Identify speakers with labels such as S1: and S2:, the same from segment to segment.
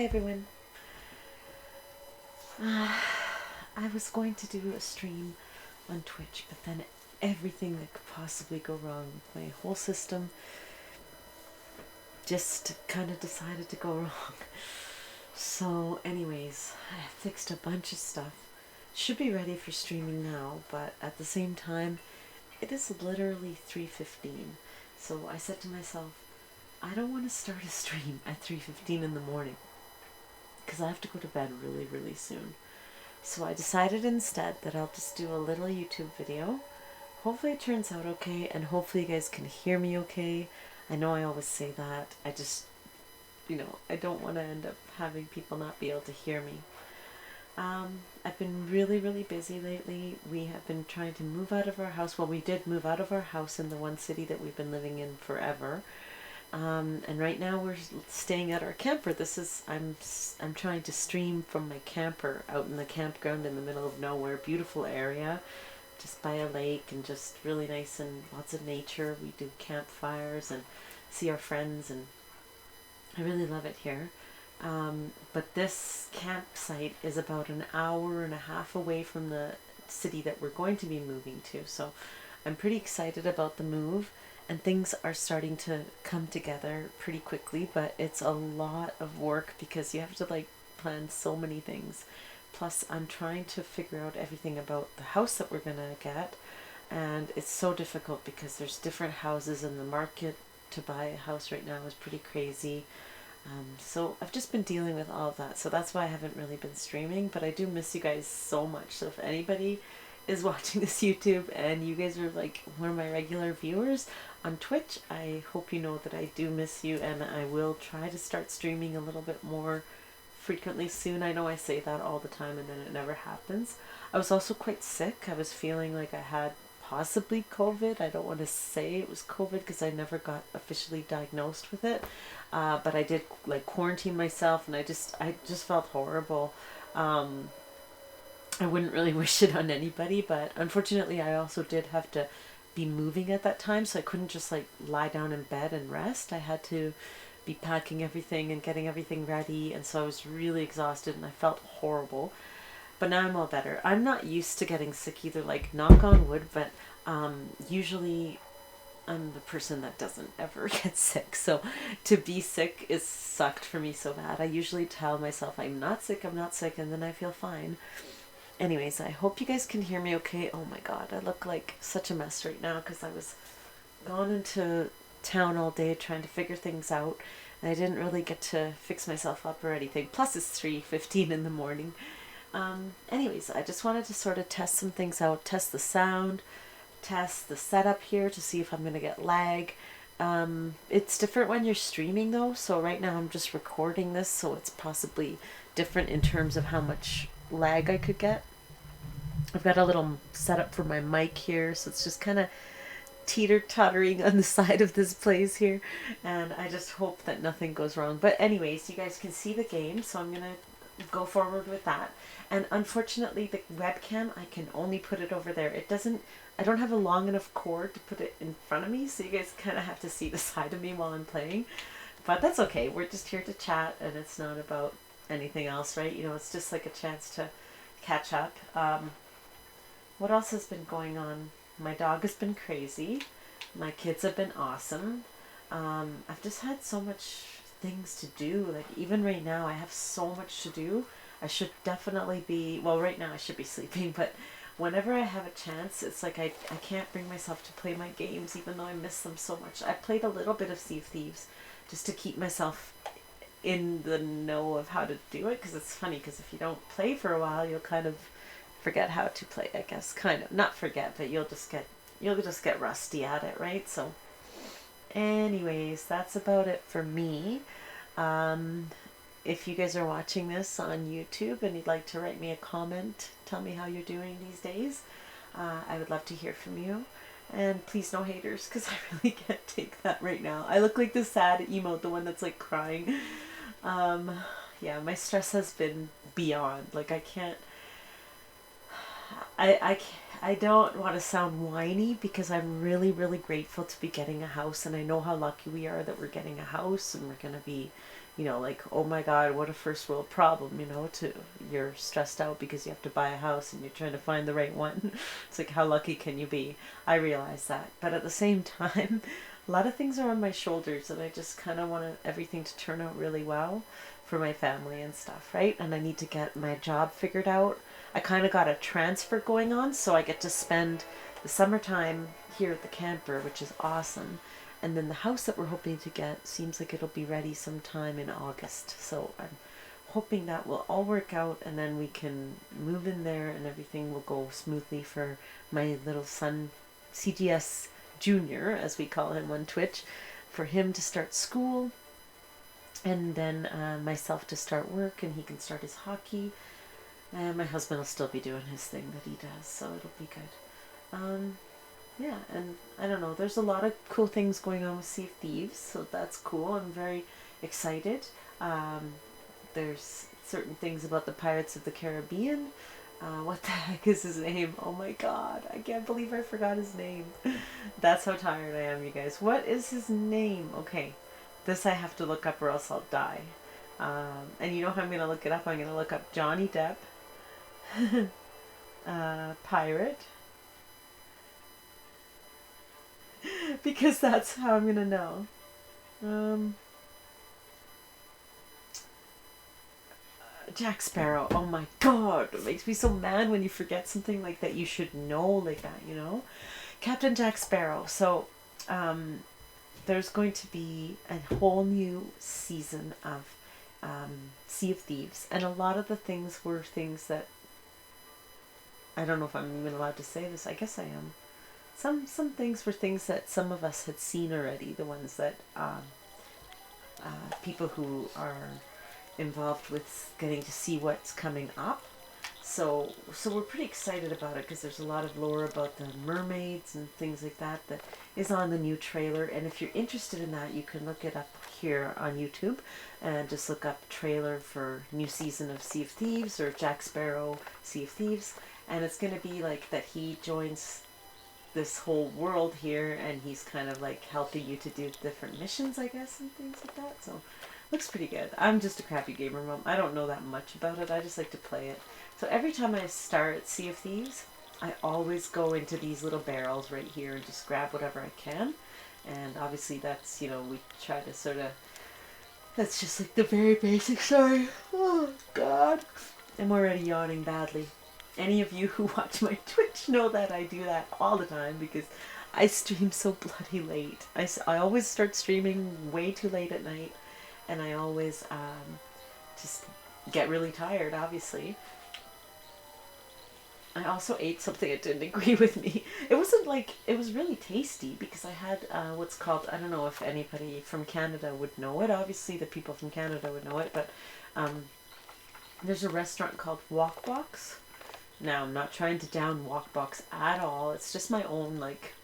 S1: Hi everyone. I was going to do a stream on Twitch, but then everything that could possibly go wrong with my whole system just kind of decided to go wrong. So anyways, I fixed a bunch of stuff. Should be ready for streaming now, but at the same time, it is literally 3:15. So I said to myself, I don't want to start a stream at 3:15 in the morning because I have to go to bed really, really soon. So I decided instead that I'll just do a little YouTube video. Hopefully it turns out okay, and hopefully you guys can hear me okay. I know I always say that. I just, I don't want to end up having people not be able to hear me. I've been really, really busy lately. We have been trying to move out of our house. Well, we did move out of our house in the one city that we've been living in forever. And right now we're staying at our camper. I'm trying to stream from my camper out in the campground in the middle of nowhere. Beautiful area, just by a lake and just really nice and lots of nature. We do campfires and see our friends, and I really love it here. But this campsite is about an hour and a half away from the city that we're going to be moving to. So I'm pretty excited about the move, and things are starting to come together pretty quickly, but it's a lot of work because you have to plan so many things. Plus I'm trying to figure out everything about the house that we're gonna get, and it's so difficult because there's different houses, and the market to buy a house right now is pretty crazy. So I've just been dealing with all of that, so that's why I haven't really been streaming, but I do miss you guys so much. So if anybody is watching this YouTube and you guys are one of my regular viewers on Twitch, I hope you know that I do miss you, and I will try to start streaming a little bit more frequently soon. I know I say that all the time and then it never happens. I was also quite sick. I was feeling like I had possibly COVID. I don't want to say it was COVID because I never got officially diagnosed with it, but I did quarantine myself, and I just felt horrible. I wouldn't really wish it on anybody, but unfortunately I also did have to be moving at that time, so I couldn't just lie down in bed and rest. I had to be packing everything and getting everything ready, and so I was really exhausted and I felt horrible. But now I'm all better. I'm not used to getting sick either, knock on wood, but usually I'm the person that doesn't ever get sick. So to be sick is sucked for me so bad. I usually tell myself I'm not sick, and then I feel fine. Anyways, I hope you guys can hear me okay. Oh my god, I look like such a mess right now because I was gone into town all day trying to figure things out, and I didn't really get to fix myself up or anything. Plus it's 3:15 in the morning. Anyways, I just wanted to sort of test some things out, test the sound, test the setup here to see if I'm going to get lag. It's different when you're streaming though, so right now I'm just recording this, so it's possibly different in terms of how much lag I could get. I've got a little setup for my mic here, so it's just kind of teeter-tottering on the side of this place here, and I just hope that nothing goes wrong. But anyways, you guys can see the game, so I'm going to go forward with that. And unfortunately the webcam, I can only put it over there. I don't have a long enough cord to put it in front of me, so you guys kind of have to see the side of me while I'm playing. But that's okay, we're just here to chat, and it's not about anything else, right? It's just a chance to catch up. What else has been going on? My dog has been crazy. My kids have been awesome. I've just had so much things to do. Even right now I have so much to do. I should definitely be, well, right now I should be sleeping, but whenever I have a chance, it's I can't bring myself to play my games, even though I miss them so much. I played a little bit of Thieves just to keep myself in the know of how to do it, because it's funny, because if you don't play for a while, you'll kind of forget how to play, I guess. Kind of, not forget, but you'll just get rusty at it, right? So anyways, that's about it for me. If you guys are watching this on YouTube and you'd like to write me a comment, tell me how you're doing these days. I would love to hear from you. And please no haters, because I really can't take that right now. I look like the sad emote, the one that's crying. Yeah, my stress has been beyond. I can't... I don't want to sound whiny, because I'm really, really grateful to be getting a house, and I know how lucky we are that we're getting a house, and we're going to be you know, like, oh my God, what a first world problem, you know, to you're stressed out because you have to buy a house and you're trying to find the right one. It's like, how lucky can you be? I realize that. But at the same time, a lot of things are on my shoulders and I just kind of want everything to turn out really well for my family and stuff, right? And I need to get my job figured out. I kind of got a transfer going on, so I get to spend the summertime here at the camper, which is awesome. And then the house that we're hoping to get seems like it'll be ready sometime in August. So I'm hoping that will all work out and then we can move in there and everything will go smoothly for my little son, CGS Junior, as we call him on Twitch, for him to start school and then myself to start work and he can start his hockey. And my husband will still be doing his thing that he does, so it'll be good. Yeah, and I don't know, there's a lot of cool things going on with Sea of Thieves, so that's cool. I'm very excited. There's certain things about the Pirates of the Caribbean. What the heck is his name? Oh my God, I can't believe I forgot his name. That's how tired I am, you guys. What is his name? Okay, this I have to look up or else I'll die. And you know how I'm going to look it up? I'm going to look up Johnny Depp, pirate, because that's how I'm going to know. Jack Sparrow. Oh my God, it makes me so mad when you forget something like that you should know like that, you know? Captain Jack Sparrow. So, there's going to be a whole new season of Sea of Thieves, and a lot of the things were things that I don't know if I'm even allowed to say this. I guess I am. Some things were things that some of us had seen already. The ones that people who are involved with getting to see what's coming up. So we're pretty excited about it because there's a lot of lore about the mermaids and things like that that is on the new trailer. And if you're interested in that, you can look it up here on YouTube and just look up trailer for new season of Sea of Thieves or Jack Sparrow Sea of Thieves. And it's going to be like that he joins this whole world here and he's kind of like helping you to do different missions, I guess, and things like that. So looks pretty good. I'm just a crappy gamer mom. I don't know that much about it. I just like to play it. So every time I start Sea of Thieves, I always go into these little barrels right here and just grab whatever I can. And obviously that's, you know, we try to sort of, that's just like the very basic, sorry. Oh, God. I'm already yawning badly. Any of you who watch my Twitch know that I do that all the time because I stream so bloody late. I always start streaming way too late at night. And I always just get really tired, obviously. I also ate something that didn't agree with me. It wasn't like, it was really tasty because I had what's called, I don't know if anybody from Canada would know it. Obviously the people from Canada would know it, but there's a restaurant called Wok Box. Now, I'm not trying to down Wok Box at all. It's just my own, like,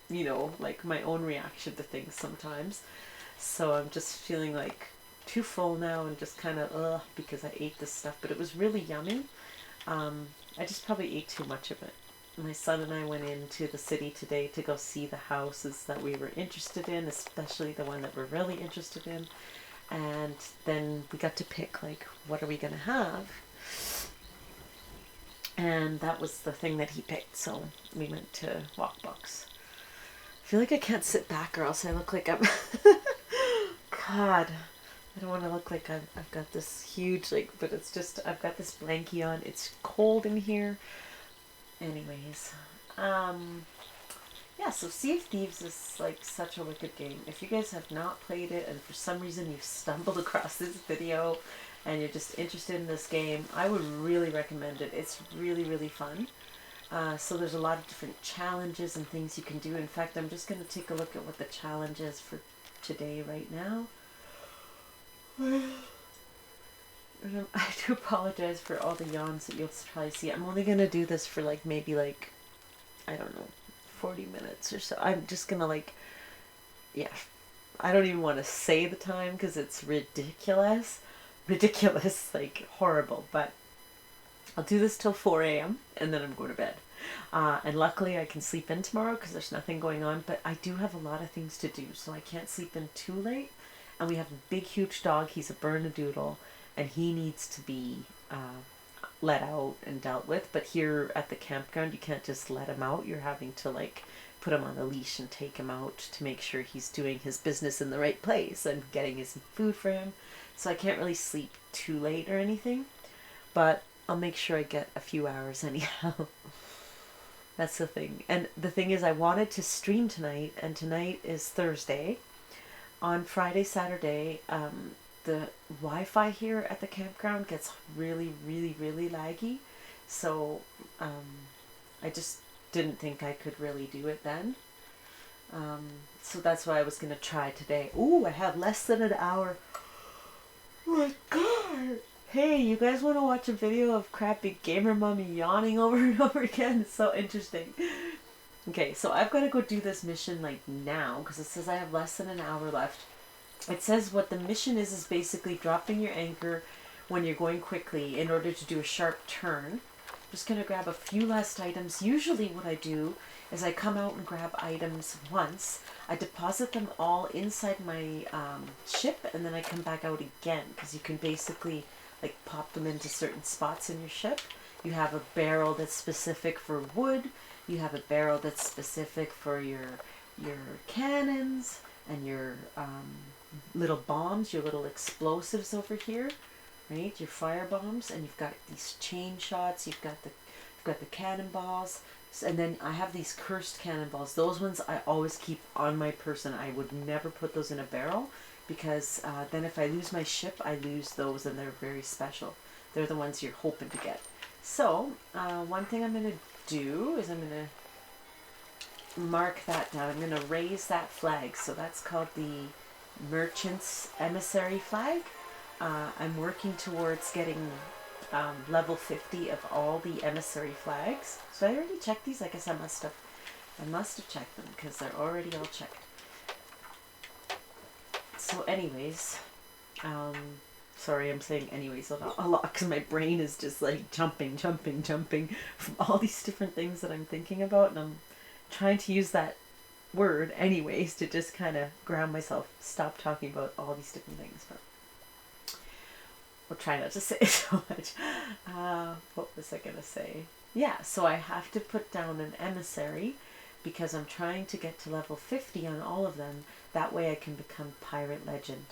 S1: you know, like my own reaction to things sometimes. So I'm just feeling like too full now and just kind of because I ate this stuff. But it was really yummy. I just probably ate too much of it. My son and I went into the city today to go see the houses that we were interested in, especially the one that we're really interested in. And then we got to pick, like, what are we going to have? And that was the thing that he picked, so we went to Wok Box. I feel like I can't sit back or else I look like I'm... God, I don't want to look like I've got this huge, like, but it's just, I've got this blankie on. It's cold in here. Anyways, yeah, so Sea of Thieves is, like, such a wicked game. If you guys have not played it and for some reason you've stumbled across this video and you're just interested in this game, I would really recommend it. It's really, really fun. So there's a lot of different challenges and things you can do. In fact, I'm just going to take a look at what the challenge is for today right now. I do apologize for all the yawns that you'll probably see. I'm only going to do this for like maybe like, I don't know, 40 minutes or so. I'm just going to like, yeah, I don't even want to say the time because it's ridiculous, like horrible, but I'll do this till 4 a.m. and then I'm going to bed. And luckily I can sleep in tomorrow because there's nothing going on, but I do have a lot of things to do, so I can't sleep in too late. And we have a big, huge dog. He's a Bernedoodle, and he needs to be let out and dealt with. But here at the campground, you can't just let him out. You're having to like put him on a leash and take him out to make sure he's doing his business in the right place and getting his food for him. So I can't really sleep too late or anything, but I'll make sure I get a few hours anyhow. That's the thing. And the thing is, I wanted to stream tonight, and tonight is Thursday. On Friday, Saturday, the Wi-Fi here at the campground gets really, really, really laggy. So I just didn't think I could really do it then. So that's why I was going to try today. Ooh, I have less than an hour. Oh my god! Hey, you guys want to watch a video of CrappyGamerMom yawning over and over again? It's so interesting. Okay, so I've got to go do this mission like now because it says I have less than an hour left. It says what the mission is basically dropping your anchor when you're going quickly in order to do a sharp turn. I'm just going to grab a few last items. Usually what I do is I come out and grab items once. I deposit them all inside my ship, and then I come back out again because you can basically like pop them into certain spots in your ship. You have a barrel that's specific for wood. You have a barrel that's specific for your cannons and your little bombs, your little explosives over here, right? Your fire bombs, and you've got these chain shots. You've got the cannonballs, and then I have these cursed cannonballs. Those ones I always keep on my person. I would never put those in a barrel because then if I lose my ship, I lose those, and they're very special. They're the ones you're hoping to get. So one thing I'm going to do is I'm going to mark that down. I'm going to raise that flag. So that's called the Merchant's Emissary flag. I'm working towards getting level 50 of all the emissary flags. So I already checked these. I guess I must have checked them because they're already all checked. So anyways, sorry, I'm saying anyways a lot because my brain is just like jumping from all these different things that I'm thinking about, and I'm trying to use that word anyways to just kind of ground myself, stop talking about all these different things, but we'll try not to say so much. What was I going to say? Yeah, so I have to put down an emissary because I'm trying to get to level 50 on all of them. That way I can become Pirate Legend.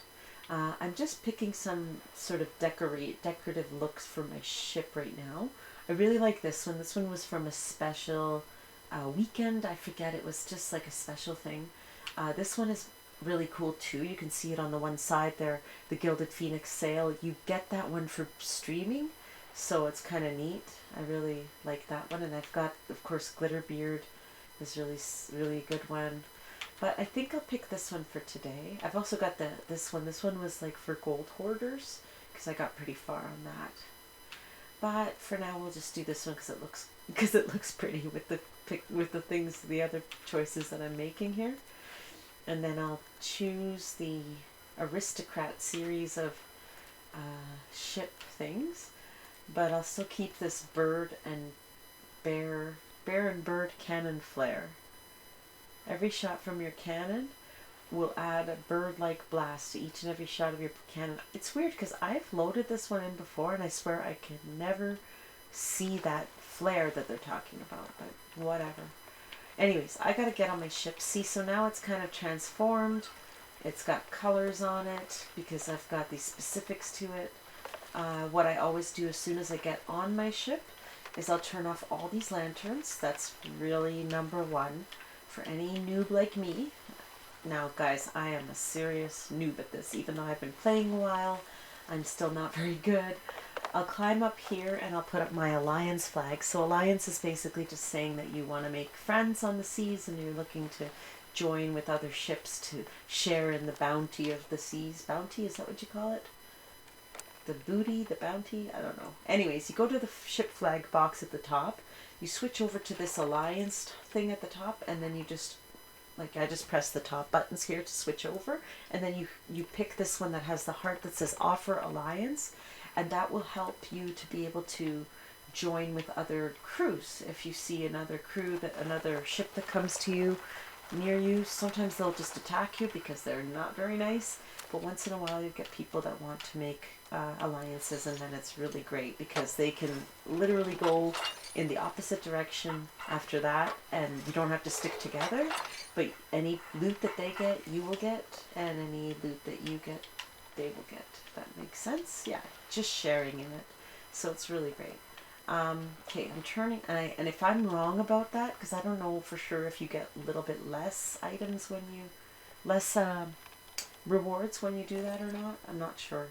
S1: I'm just picking some sort of decorative looks for my ship right now. I really like this one. This one was from a special weekend. I forget, it was just like a special thing. This one is really cool too. You can see it on the one side there, the Gilded Phoenix sail. You get that one for streaming, so it's kind of neat. I really like that one. And I've got, of course, Glitterbeard is really good one. But I think I'll pick this one for today. I've also got this one. This one was like for gold hoarders because I got pretty far on that. But for now, we'll just do this one because it looks pretty with the things, the other choices that I'm making here. And then I'll choose the Aristocrat series of ship things, but I'll still keep this bird and bear and bird cannon flare. Every shot from your cannon will add a bird-like blast to each and every shot of your cannon. It's weird because I've loaded this one in before, and I swear I can never see that flare that they're talking about, but whatever. Anyways, I gotta get on my ship. See, so now it's kind of transformed. It's got colors on it because I've got these specifics to it. What I always do as soon as I get on my ship is I'll turn off all these lanterns. That's really number one for any noob like me. Now, guys, I am a serious noob at this. Even though I've been playing a while, I'm still not very good. I'll climb up here and I'll put up my Alliance flag. So Alliance is basically just saying that you want to make friends on the seas and you're looking to join with other ships to share in the bounty of the seas. Bounty, is that what you call it? The booty, the bounty? I don't know. Anyways, you go to the ship flag box at the top. You switch over to this Alliance thing at the top, and then you just, like, I just press the top buttons here to switch over, and then you pick this one that has the heart that says Offer Alliance, and that will help you to be able to join with other crews. If you see another crew, another ship that comes to you, near you. Sometimes they'll just attack you because they're not very nice, but once in a while you get people that want to make alliances, and then it's really great because they can literally go in the opposite direction after that, and you don't have to stick together, but any loot that they get, you will get, and any loot that you get, they will get. If that makes sense? Yeah, just sharing in it. So it's really great. Okay, I'm turning, and if I'm wrong about that, because I don't know for sure if you get a little bit less items when you, less rewards when you do that or not. I'm not sure.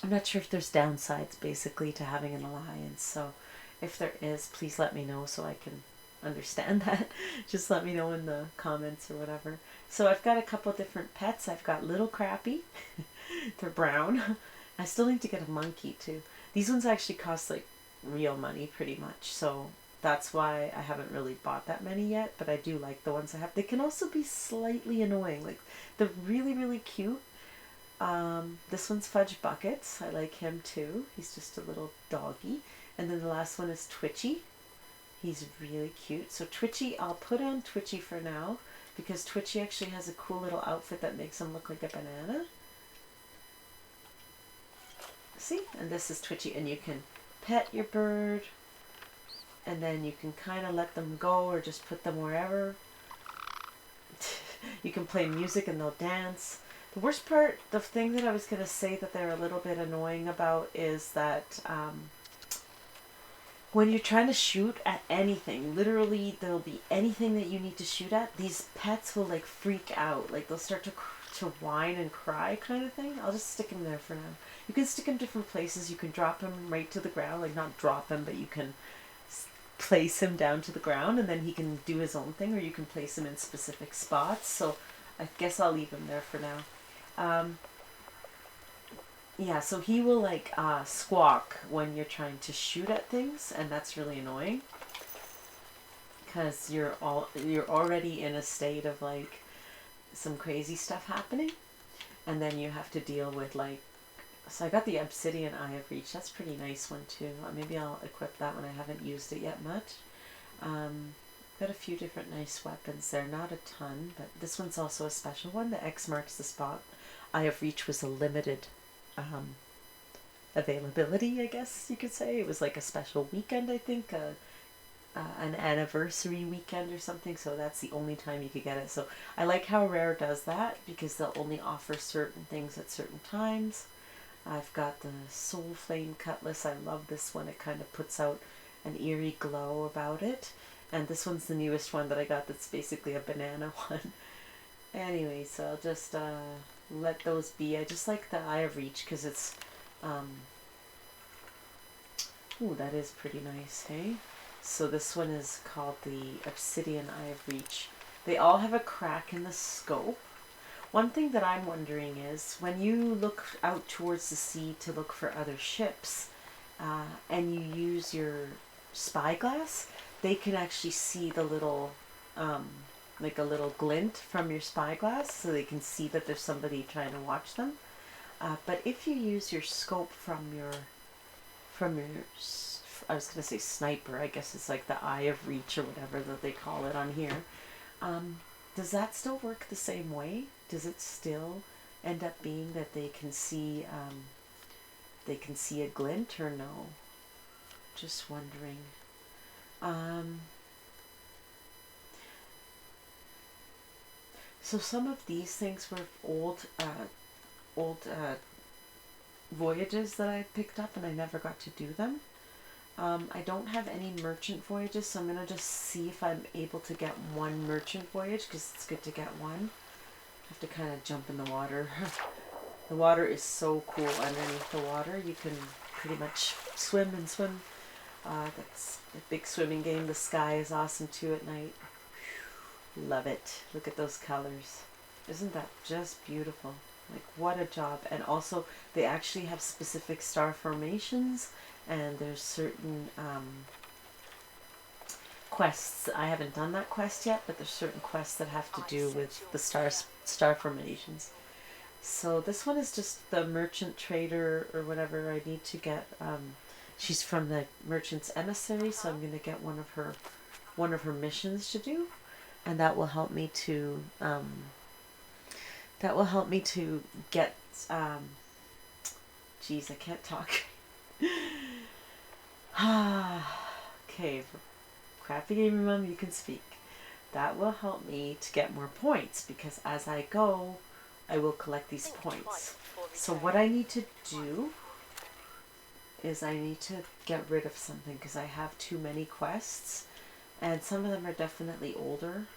S1: I'm not sure if there's downsides basically to having an alliance. So if there is, please let me know so I can understand that. Just let me know in the comments or whatever. So I've got a couple different pets. I've got little Crappy. They're brown. I still need to get a monkey too. These ones actually cost like real money pretty much, so that's why I haven't really bought that many yet, but I do like the ones I have. They can also be slightly annoying. Like, they're really, really cute. This one's Fudge Buckets. I like him too. He's just a little doggy. And then the last one is Twitchy. He's really cute. So Twitchy, I'll put on Twitchy for now because Twitchy actually has a cool little outfit that makes him look like a banana. See? And this is Twitchy, and you can pet your bird, and then you can kind of let them go or just put them wherever. You can play music and they'll dance. The worst part, the thing that I was going to say that they're a little bit annoying about is that when you're trying to shoot at anything, literally there'll be anything that you need to shoot at, these pets will like freak out. Like they'll start to whine and cry kind of thing. I'll just stick him there for now. You can stick him different places. You can drop him right to the ground. Like not drop him, but you can place him down to the ground and then he can do his own thing, or you can place him in specific spots. So I guess I'll leave him there for now. Yeah, so he will like squawk when you're trying to shoot at things, and that's really annoying because you're already in a state of like some crazy stuff happening, and then you have to deal with like, so I got the Obsidian Eye of Reach. That's a pretty nice one too. Maybe I'll equip that when I haven't used it yet much. Got a few different nice weapons there, not a ton, but this one's also a special one. The X marks the spot. Eye of Reach was a limited availability, I guess you could say. It was like a special weekend, I think, an anniversary weekend or something, so that's the only time you could get it. So I like how Rare does that because they'll only offer certain things at certain times. I've got the Soul Flame Cutlass. I love this one. It kind of puts out an eerie glow about it. And this one's the newest one that I got that's basically a banana one. Anyway, so I'll just let those be. I just like the Eye of Reach because it's ooh, that is pretty nice, hey? So this one is called the Obsidian Eye of Reach. They all have a crack in the scope. One thing that I'm wondering is when you look out towards the sea to look for other ships and you use your spyglass, they can actually see the little, like a little glint from your spyglass, so they can see that there's somebody trying to watch them. But if you use your scope from your, I was going to say sniper, I guess it's like the Eye of Reach or whatever that they call it on here, does that still work the same way? Does it still end up being that they can see a glint or no? Just wondering. So some of these things were old voyages that I picked up and I never got to do them. I don't have any merchant voyages, so I'm going to just see if I'm able to get one merchant voyage because it's good to get one. I have to kind of jump in the water. The water is so cool underneath the water. You can pretty much swim and swim. That's a big swimming game. The sky is awesome too at night. Love it. Look at those colors. Isn't that just beautiful? Like, what a job. And also, they actually have specific star formations, and there's certain quests. I haven't done that quest yet, but there's certain quests that have to do with the star formations. So this one is just the merchant trader or whatever I need to get. She's from the merchant's emissary, so I'm going to get one of her missions to do. and that will help me to get geez, I can't talk. Okay, Crappy Gamer Mom, you can speak. That will help me to get more points, because as I go, I will collect these points. So what I need to do is I need to get rid of something, because I have too many quests, and some of them are definitely older.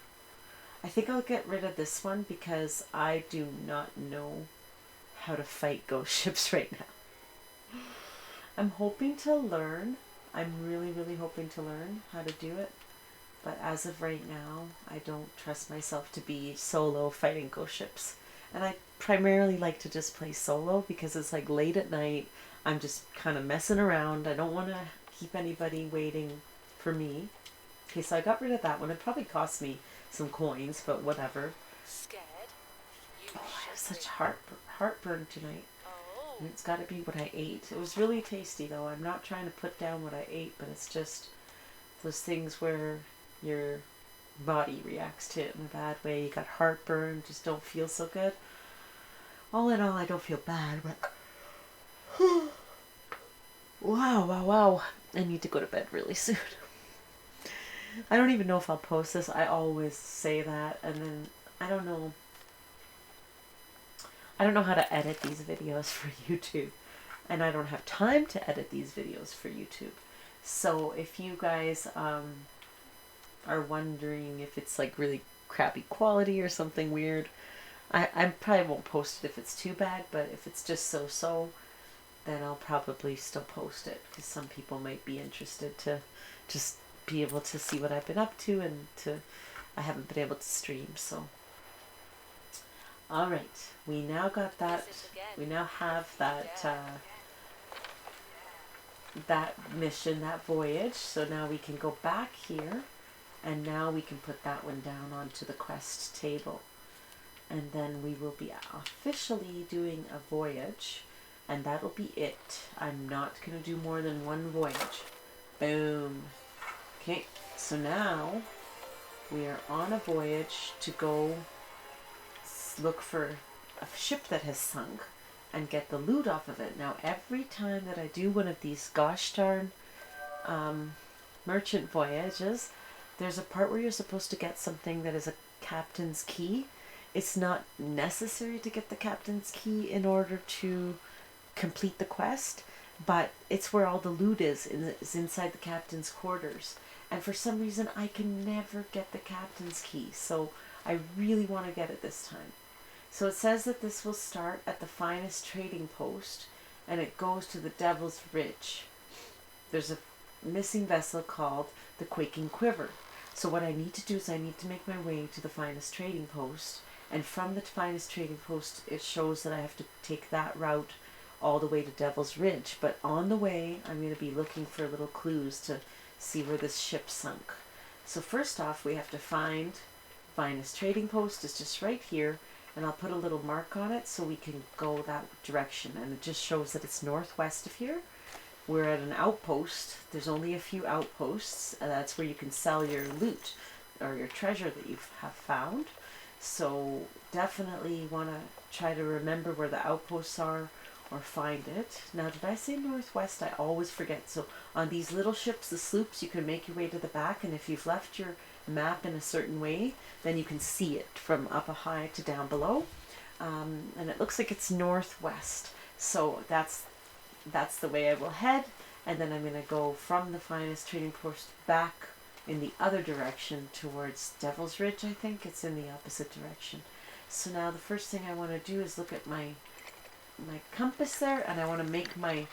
S1: I think I'll get rid of this one because I do not know how to fight ghost ships right now. I'm hoping to learn. I'm really, really hoping to learn how to do it. But as of right now, I don't trust myself to be solo fighting ghost ships. And I primarily like to just play solo because it's like late at night. I'm just kind of messing around. I don't want to keep anybody waiting for me. Okay, so I got rid of that one. It probably cost me some coins, but whatever. Scared? Oh, I have such heartburn tonight. And it's got to be what I ate. It was really tasty, though. I'm not trying to put down what I ate, but it's just those things where your body reacts to it in a bad way. You got heartburn, just don't feel so good. All in all, I don't feel bad, but wow. I need to go to bed really soon. I don't even know if I'll post this. I always say that, and then I don't know how to edit these videos for YouTube, and I don't have time to edit these videos for YouTube. So if you guys are wondering if it's like really crappy quality or something weird, I probably won't post it if it's too bad, but if it's just so, then I'll probably still post it, because some people might be interested to just be able to see what I've been up to, and I haven't been able to stream. So alright, we now got that, we now have that that mission, that voyage. So now we can go back here, and now we can put that one down onto the quest table, and then we will be officially doing a voyage, and that'll be it. I'm not going to do more than one voyage. Boom. Okay, so now we are on a voyage to go look for a ship that has sunk and get the loot off of it. Now every time that I do one of these gosh darn merchant voyages, there's a part where you're supposed to get something that is a captain's key. It's not necessary to get the captain's key in order to complete the quest, but it's where all the loot is inside the captain's quarters. And for some reason, I can never get the captain's key, so I really want to get it this time. So it says that this will start at the finest trading post, and it goes to the Devil's Ridge. There's a missing vessel called the Quaking Quiver. So what I need to do is I need to make my way to the finest trading post, and from the finest trading post, it shows that I have to take that route all the way to Devil's Ridge. But on the way, I'm going to be looking for little clues to see where this ship sunk. So first off, we have to find finest trading post. Is just right here, and I'll put a little mark on it so we can go that direction, and it just shows that it's northwest of here. We're at an outpost. There's only a few outposts, and that's where you can sell your loot or your treasure that you have found. So definitely want to try to remember where the outposts are or find it. Now, did I say northwest? I always forget. So on these little ships, the sloops, you can make your way to the back, and if you've left your map in a certain way, then you can see it from up high to down below. And it looks like it's northwest. So that's the way I will head, and then I'm going to go from the finest trading post back in the other direction towards Devil's Ridge. I think it's in the opposite direction. So now the first thing I want to do is look at my compass there, and I want to make my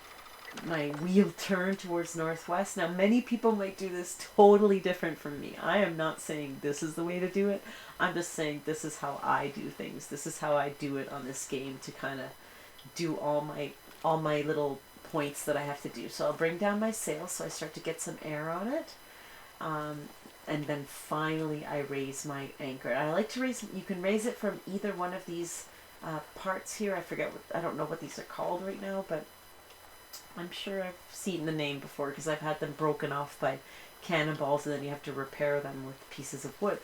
S1: wheel turn towards northwest. Now many people might do this totally different from me. I am not saying this is the way to do it. I'm just saying this is how I do things. This is how I do it on this game to kind of do all my little points that I have to do. So I'll bring down my sail so I start to get some air on it. And then finally I raise my anchor. I like to raise, you can raise it from either one of these parts here. I don't know what these are called right now, but I'm sure I've seen the name before because I've had them broken off by cannonballs, and then you have to repair them with pieces of wood.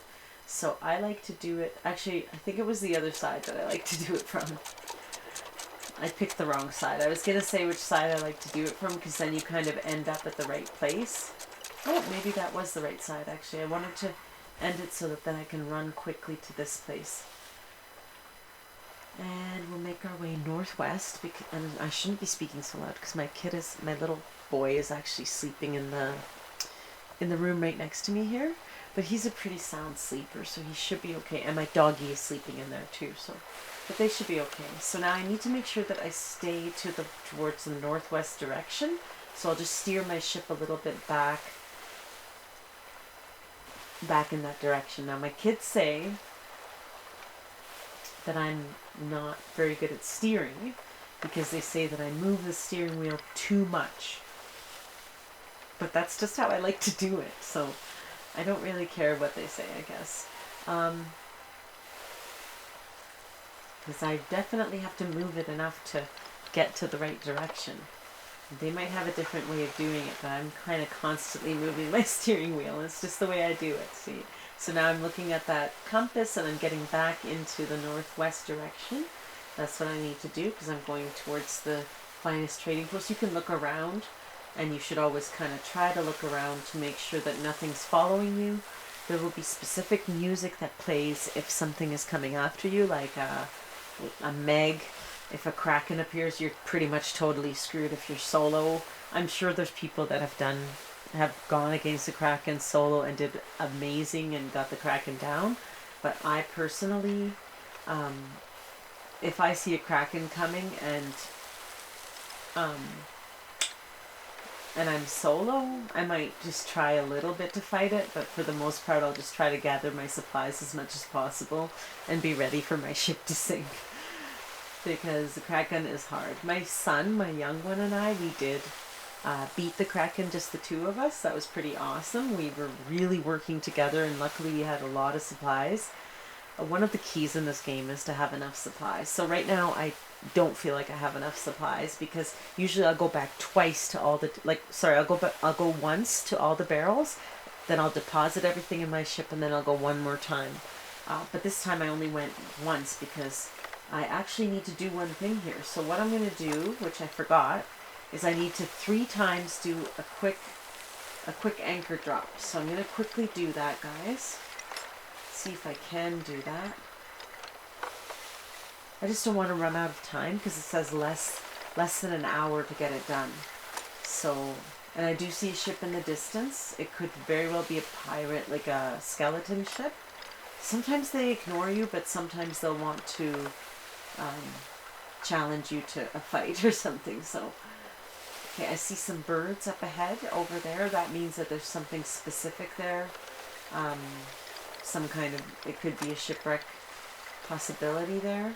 S1: So I like to do it, actually, I think it was the other side that I like to do it from. I picked the wrong side. I was going to say which side I like to do it from, because then you kind of end up at the right place. Oh, maybe that was the right side, actually. I wanted to end it so that then I can run quickly to this place. And we'll make our way northwest, because, and I shouldn't be speaking so loud because my little boy is actually sleeping in the room right next to me here. But he's a pretty sound sleeper, so he should be okay. And my doggy is sleeping in there too, so but they should be okay. So now I need to make sure that I stay towards the northwest direction. So I'll just steer my ship a little bit back in that direction. Now my kids say that I'm not very good at steering because they say that I move the steering wheel too much. But that's just how I like to do it, so I don't really care what they say, I guess. Because I definitely have to move it enough to get to the right direction. They might have a different way of doing it, but I'm kind of constantly moving my steering wheel. It's just the way I do it, see? So now I'm looking at that compass and I'm getting back into the northwest direction. That's what I need to do because I'm going towards the finest trading post. You can look around, and you should always kind of try to look around to make sure that nothing's following you. There will be specific music that plays if something is coming after you, like a Meg. If a Kraken appears, you're pretty much totally screwed if you're solo. I'm sure there's people that have gone against the Kraken solo and did amazing and got the Kraken down. But I personally, if I see a Kraken coming and I'm solo, I might just try a little bit to fight it, but for the most part I'll just try to gather my supplies as much as possible and be ready for my ship to sink. Because the Kraken is hard. My son, my young one, and I, we did beat the Kraken, just the two of us. That was pretty awesome. We were really working together, and luckily we had a lot of supplies. One of the keys in this game is to have enough supplies. So right now I don't feel like I have enough supplies because usually I'll go back twice to all the I'll go once to all the barrels, then I'll deposit everything in my ship, and then I'll go one more time. But this time I only went once because I actually need to do one thing here. So what I'm going to do, which I forgot, is I need to 3 times do a quick anchor drop. So I'm going to quickly do that, guys. See if I can do that. I just don't want to run out of time because it says less than an hour to get it done. So, and I do see a ship in the distance. It could very well be a pirate, like a skeleton ship. Sometimes they ignore you, but sometimes they'll want to challenge you to a fight or something. So, okay, I see some birds up ahead over there. That means that there's something specific there. Some kind of, it could be a shipwreck possibility there.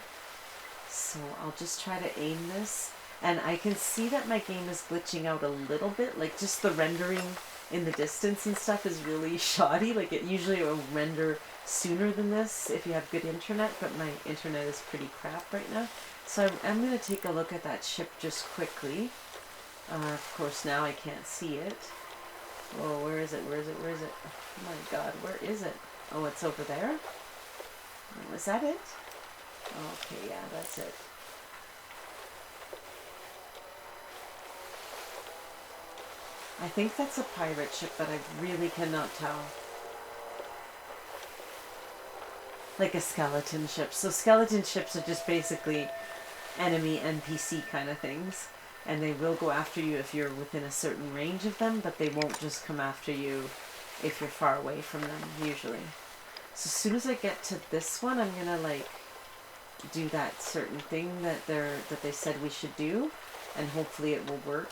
S1: So I'll just try to aim this. And I can see that my game is glitching out a little bit. Like just the rendering in the distance and stuff is really shoddy. Like it usually will render sooner than this if you have good internet, but my internet is pretty crap right now. So I'm going to take a look at that ship just quickly. Of course now I can't see it. Oh, where is it? Where is it? Where is it? Oh my god, where is it? Oh, it's over there? Oh, is that it? Okay, yeah, that's it. I think that's a pirate ship, but I really cannot tell. Like a skeleton ship. So skeleton ships are just basically enemy NPC kind of things. And they will go after you if you're within a certain range of them, but they won't just come after you if you're far away from them, usually. So as soon as I get to this one, I'm gonna like do that certain thing that they said we should do, and hopefully it will work.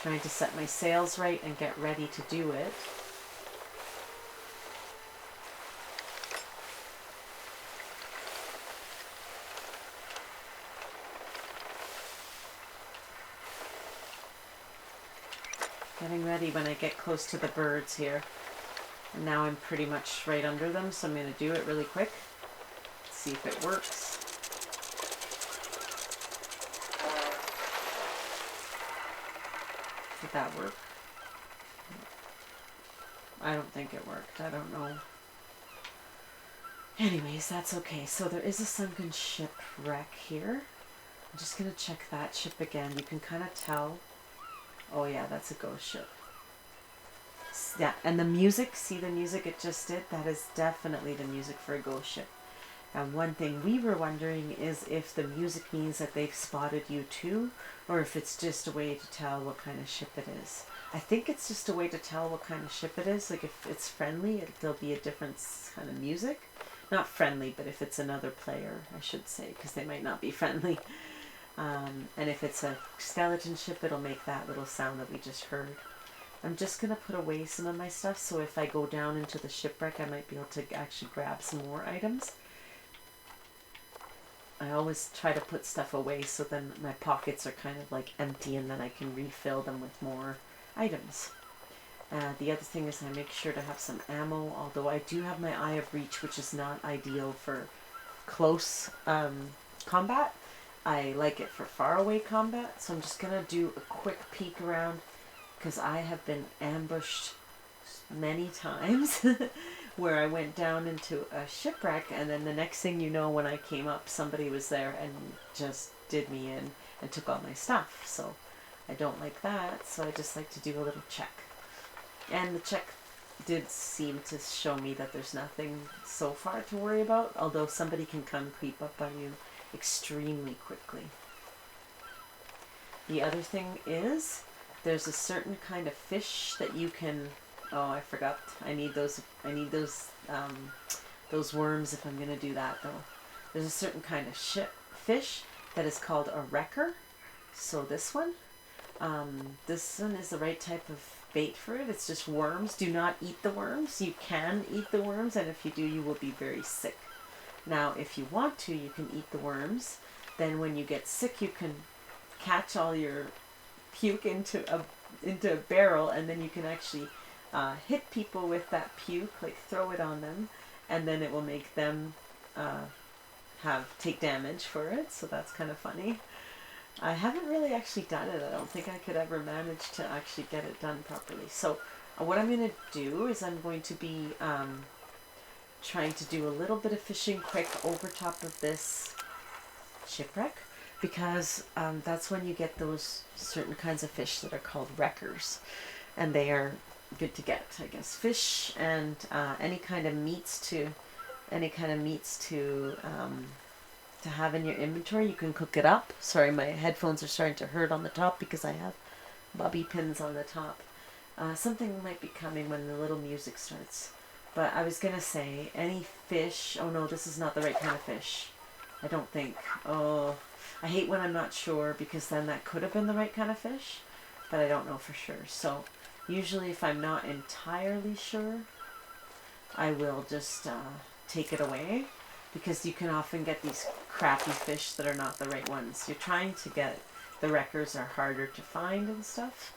S1: Trying to set my sails right and get ready to do it. Getting ready when I get close to the birds here. And now I'm pretty much right under them, so I'm going to do it really quick. See if it works. Did that work? I don't think it worked. I don't know. Anyways, that's okay. So there is a sunken shipwreck here. I'm just going to check that ship again. You can kind of tell. Oh yeah, that's a ghost ship. Yeah, and the music, see the music it just did? That is definitely the music for a ghost ship. And one thing we were wondering is if the music means that they've spotted you too, or if it's just a way to tell what kind of ship it is. I think it's just a way to tell what kind of ship it is. Like if it's friendly, there'll be a different kind of music. Not friendly, but if it's another player, I should say, because they might not be friendly. And if it's a skeleton ship, it'll make that little sound that we just heard. I'm just going to put away some of my stuff, so if I go down into the shipwreck, I might be able to actually grab some more items. I always try to put stuff away so then my pockets are kind of like empty and then I can refill them with more items. The other thing is I make sure to have some ammo, although I do have my Eye of Reach, which is not ideal for close combat. I like it for faraway combat, so I'm just going to do a quick peek around because I have been ambushed many times where I went down into a shipwreck and then the next thing you know, when I came up, somebody was there and just did me in and took all my stuff. So I don't like that, so I just like to do a little check. And the check did seem to show me that there's nothing so far to worry about, although somebody can come creep up on you extremely quickly. The other thing is there's a certain kind of fish that you can... Oh, I forgot. I need those worms if I'm going to do that, though. There's a certain kind of fish that is called a wrecker. So this one is the right type of bait for it. It's just worms. Do not eat the worms. You can eat the worms, and if you do, you will be very sick. Now, if you want to, you can eat the worms. Then when you get sick, you can catch all your puke into a barrel, and then you can actually hit people with that puke, like throw it on them, and then it will make them take damage for it. So that's kind of funny. I haven't really actually done it. I don't think I could ever manage to actually get it done properly. So what I'm going to do is I'm going to be trying to do a little bit of fishing quick over top of this shipwreck, because that's when you get those certain kinds of fish that are called wreckers, and they are good to get, I guess. Fish and any kind of meats to have in your inventory. You can cook it up. Sorry, my headphones are starting to hurt on the top because I have bobby pins on the top. Something might be coming when the little music starts. But I was gonna say, any fish... Oh no, this is not the right kind of fish. I don't think. Oh, I hate when I'm not sure, because then that could have been the right kind of fish, but I don't know for sure. So usually if I'm not entirely sure, I will just take it away, because you can often get these crappy fish that are not the right ones. You're trying to get... The wreckers are harder to find and stuff.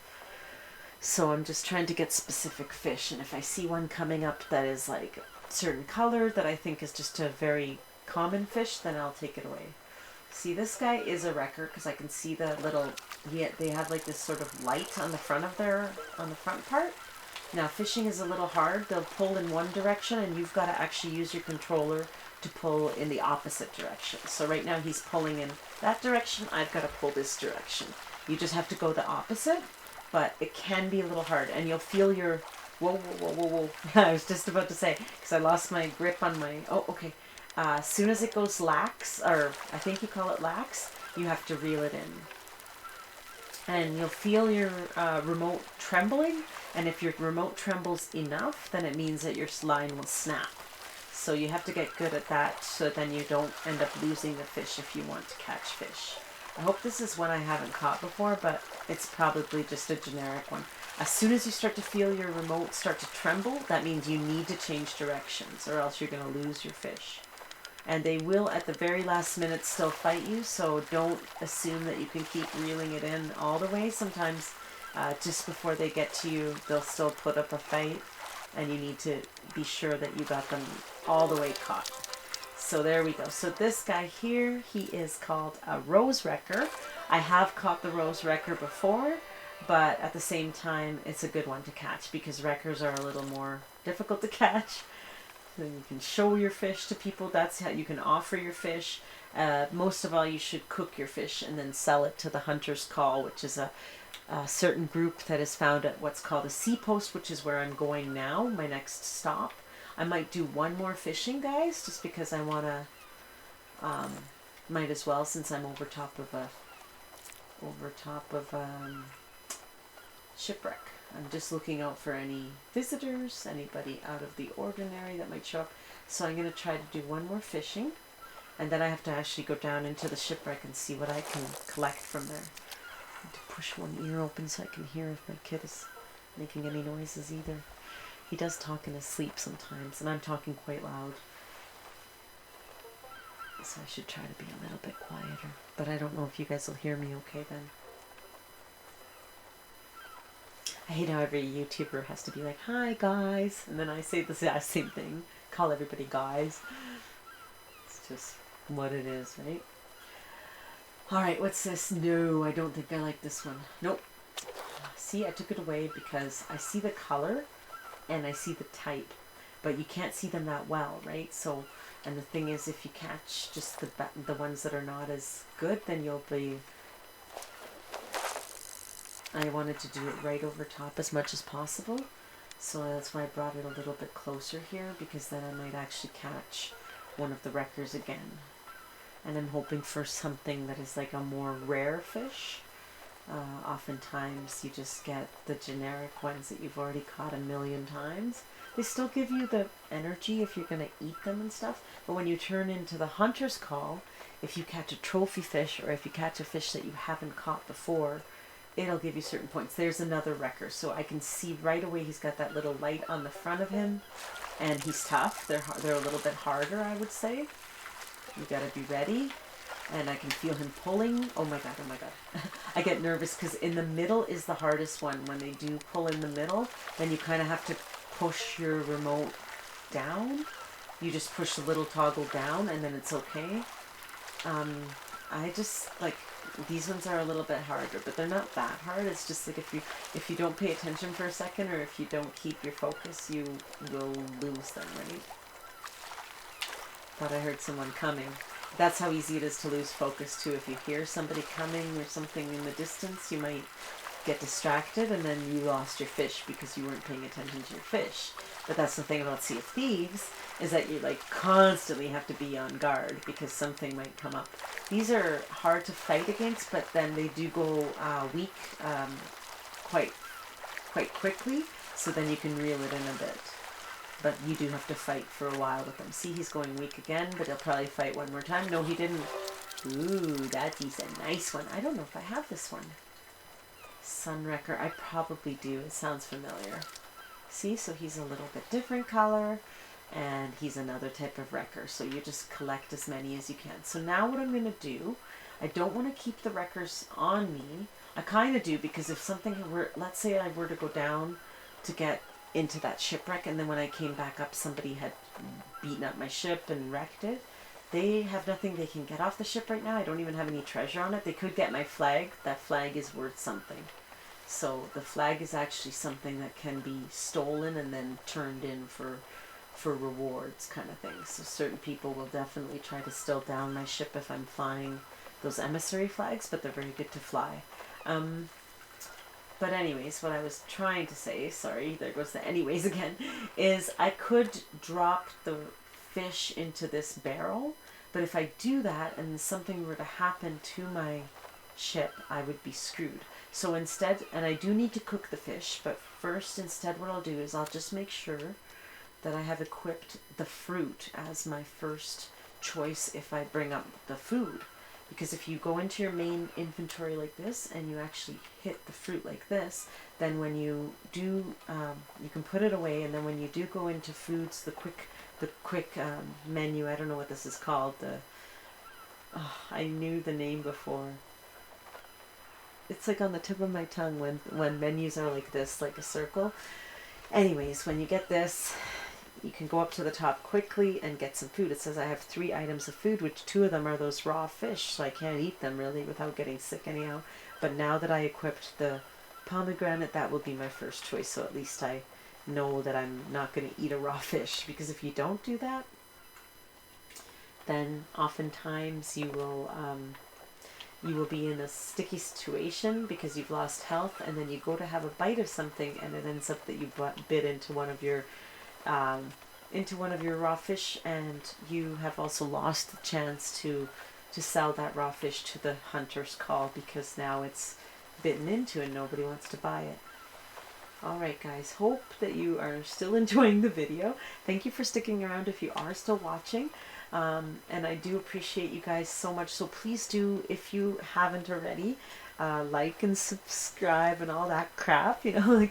S1: So I'm just trying to get specific fish, and if I see one coming up that is like a certain color that I think is just a very common fish, then I'll take it away. See, this guy is a wrecker because I can see the little... they have like this sort of light on the front of on the front part. Now fishing is a little hard. They'll pull in one direction and you've got to actually use your controller to pull in the opposite direction. So right now he's pulling in that direction, I've got to pull this direction. You just have to go the opposite, but it can be a little hard, and you'll feel your... Whoa. I was just about to say, because I lost my grip on my... Oh, okay. As soon as it goes lax, or I think you call it lax, you have to reel it in. And you'll feel your remote trembling, and if your remote trembles enough, then it means that your line will snap. So you have to get good at that, so then you don't end up losing the fish if you want to catch fish. I hope this is one I haven't caught before, but it's probably just a generic one. As soon as you start to feel your remote start to tremble, that means you need to change directions, or else you're going to lose your fish. And they will, at the very last minute, still fight you, so don't assume that you can keep reeling it in all the way. Sometimes, just before they get to you, they'll still put up a fight, and you need to be sure that you got them all the way caught. So there we go. So this guy here, he is called a rose wrecker. I have caught the rose wrecker before. but at the same time, it's a good one to catch because wreckers are a little more difficult to catch. Then you can show your fish to people. That's how you can offer your fish. Most of all, you should cook your fish and then sell it to the Hunter's Call, which is a certain group that is found at what's called a sea post, which is where I'm going now, my next stop. I might do one more fishing, guys, just because I want to, might as well, since I'm over top of shipwreck. I'm just looking out for any visitors, anybody out of the ordinary that might show up. So I'm going to try to do one more fishing, and then I have to actually go down into the shipwreck and see what I can collect from there. I need to push one ear open so I can hear if my kid is making any noises either. He does talk in his sleep sometimes, and I'm talking quite loud. So I should try to be a little bit quieter. But I don't know if you guys will hear me okay then. I hate how every YouTuber has to be like, hi guys, and then I say the same thing. Call everybody guys. It's just what it is, right? Alright, what's this? No, I don't think I like this one. Nope. See, I took it away because I see the color and I see the type, but you can't see them that well, right? So, and the thing is, if you catch just the ones that are not as good, then you'll be... I wanted to do it right over top as much as possible, so that's why I brought it a little bit closer here, because then I might actually catch one of the wreckers again. And I'm hoping for something that is like a more rare fish. Oftentimes you just get the generic ones that you've already caught a million times. They still give you the energy if you're going to eat them and stuff, but when you turn into the Hunter's Call, if you catch a trophy fish or if you catch a fish that you haven't caught before, it'll give you certain points. There's another wrecker, so I can see right away he's got that little light on the front of him, and he's tough. They're a little bit harder, I would say. You gotta be ready. And I can feel him pulling. Oh my god, oh my god. I get nervous because in the middle is the hardest one. When they do pull in the middle, then you kind of have to push your remote down. You just push the little toggle down and then it's okay. I just, like, these ones are a little bit harder, but they're not that hard. It's just like if you don't pay attention for a second, or if you don't keep your focus, you will lose them, right? Thought I heard someone coming. That's how easy it is to lose focus too. If you hear somebody coming or something in the distance, you might get distracted and then you lost your fish because you weren't paying attention to your fish. But that's the thing about Sea of Thieves, is that you like constantly have to be on guard because something might come up. These are hard to fight against, but then they do go weak quite quickly, so then you can reel it in a bit. But you do have to fight for a while with them. See, he's going weak again, but he'll probably fight one more time. No, he didn't. Ooh, that is a nice one. I don't know if I have this one. Sunwrecker. I probably do. It sounds familiar. See, so he's a little bit different color, and he's another type of wrecker. So you just collect as many as you can. So now what I'm going to do, I don't want to keep the wreckers on me. I kind of do, because if something were, let's say I were to go down to get into that shipwreck, and then when I came back up somebody had beaten up my ship and wrecked it, they have nothing they can get off the ship right now. I don't even have any treasure on it. They could get my flag. That flag is worth something. So the flag is actually something that can be stolen and then turned in for rewards kind of thing. So certain people will definitely try to still down my ship if I'm flying those emissary flags, but they're very good to fly. But anyways, what I was trying to say, sorry, there goes the anyways again, is I could drop the fish into this barrel, but if I do that and something were to happen to my ship, I would be screwed. So instead, and I do need to cook the fish, but first, instead what I'll do is I'll just make sure that I have equipped the fruit as my first choice if I bring up the food. Because if you go into your main inventory like this and you actually hit the fruit like this, then when you do, you can put it away, and then when you do go into foods, the quick menu, I don't know what this is called, I knew the name before. It's like on the tip of my tongue when menus are like this, like a circle. Anyways, when you get this, you can go up to the top quickly and get some food. It says I have 3 items of food, which 2 of them are those raw fish, so I can't eat them really without getting sick anyhow. But now that I equipped the pomegranate, that will be my first choice, so at least I know that I'm not going to eat a raw fish, because if you don't do that, then oftentimes you will be in a sticky situation because you've lost health, and then you go to have a bite of something and it ends up that you bit into one of your raw fish, and you have also lost the chance to sell that raw fish to the hunter's call, because now it's bitten into and nobody wants to buy it. Alright guys, hope that you are still enjoying the video. Thank you for sticking around if you are still watching. And I do appreciate you guys so much. So please do, if you haven't already, like and subscribe and all that crap, you know,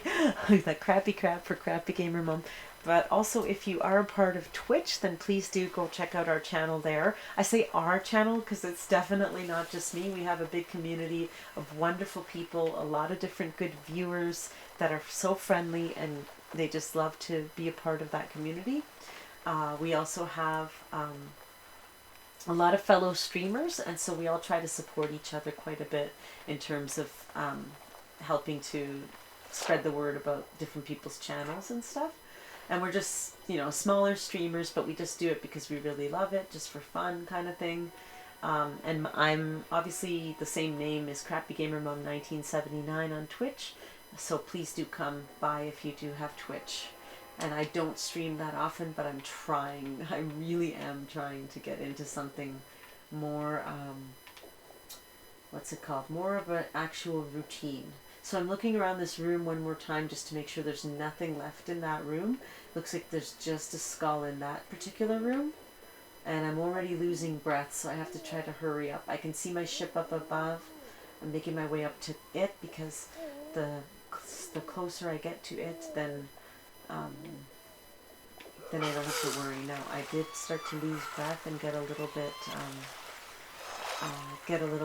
S1: like that crappy crap for CrappyGamerMom. But also, if you are a part of Twitch, then please do go check out our channel there. I say our channel because it's definitely not just me. We have a big community of wonderful people, a lot of different good viewers that are so friendly, and they just love to be a part of that community. We also have a lot of fellow streamers, and so we all try to support each other quite a bit in terms of helping to spread the word about different people's channels and stuff. And we're just, you know, smaller streamers, but we just do it because we really love it, just for fun kind of thing. And I'm obviously the same name as CrappyGamerMom 1979 on Twitch, so please do come by if you do have Twitch. And I don't stream that often, but I'm trying. I really am trying to get into something more, what's it called? More of an actual routine. So I'm looking around this room one more time just to make sure there's nothing left in that room. Looks like there's just a skull in that particular room. And I'm already losing breath, so I have to try to hurry up. I can see my ship up above. I'm making my way up to it, because the closer I get to it, then I don't have to worry. Now, I did start to lose breath and get a little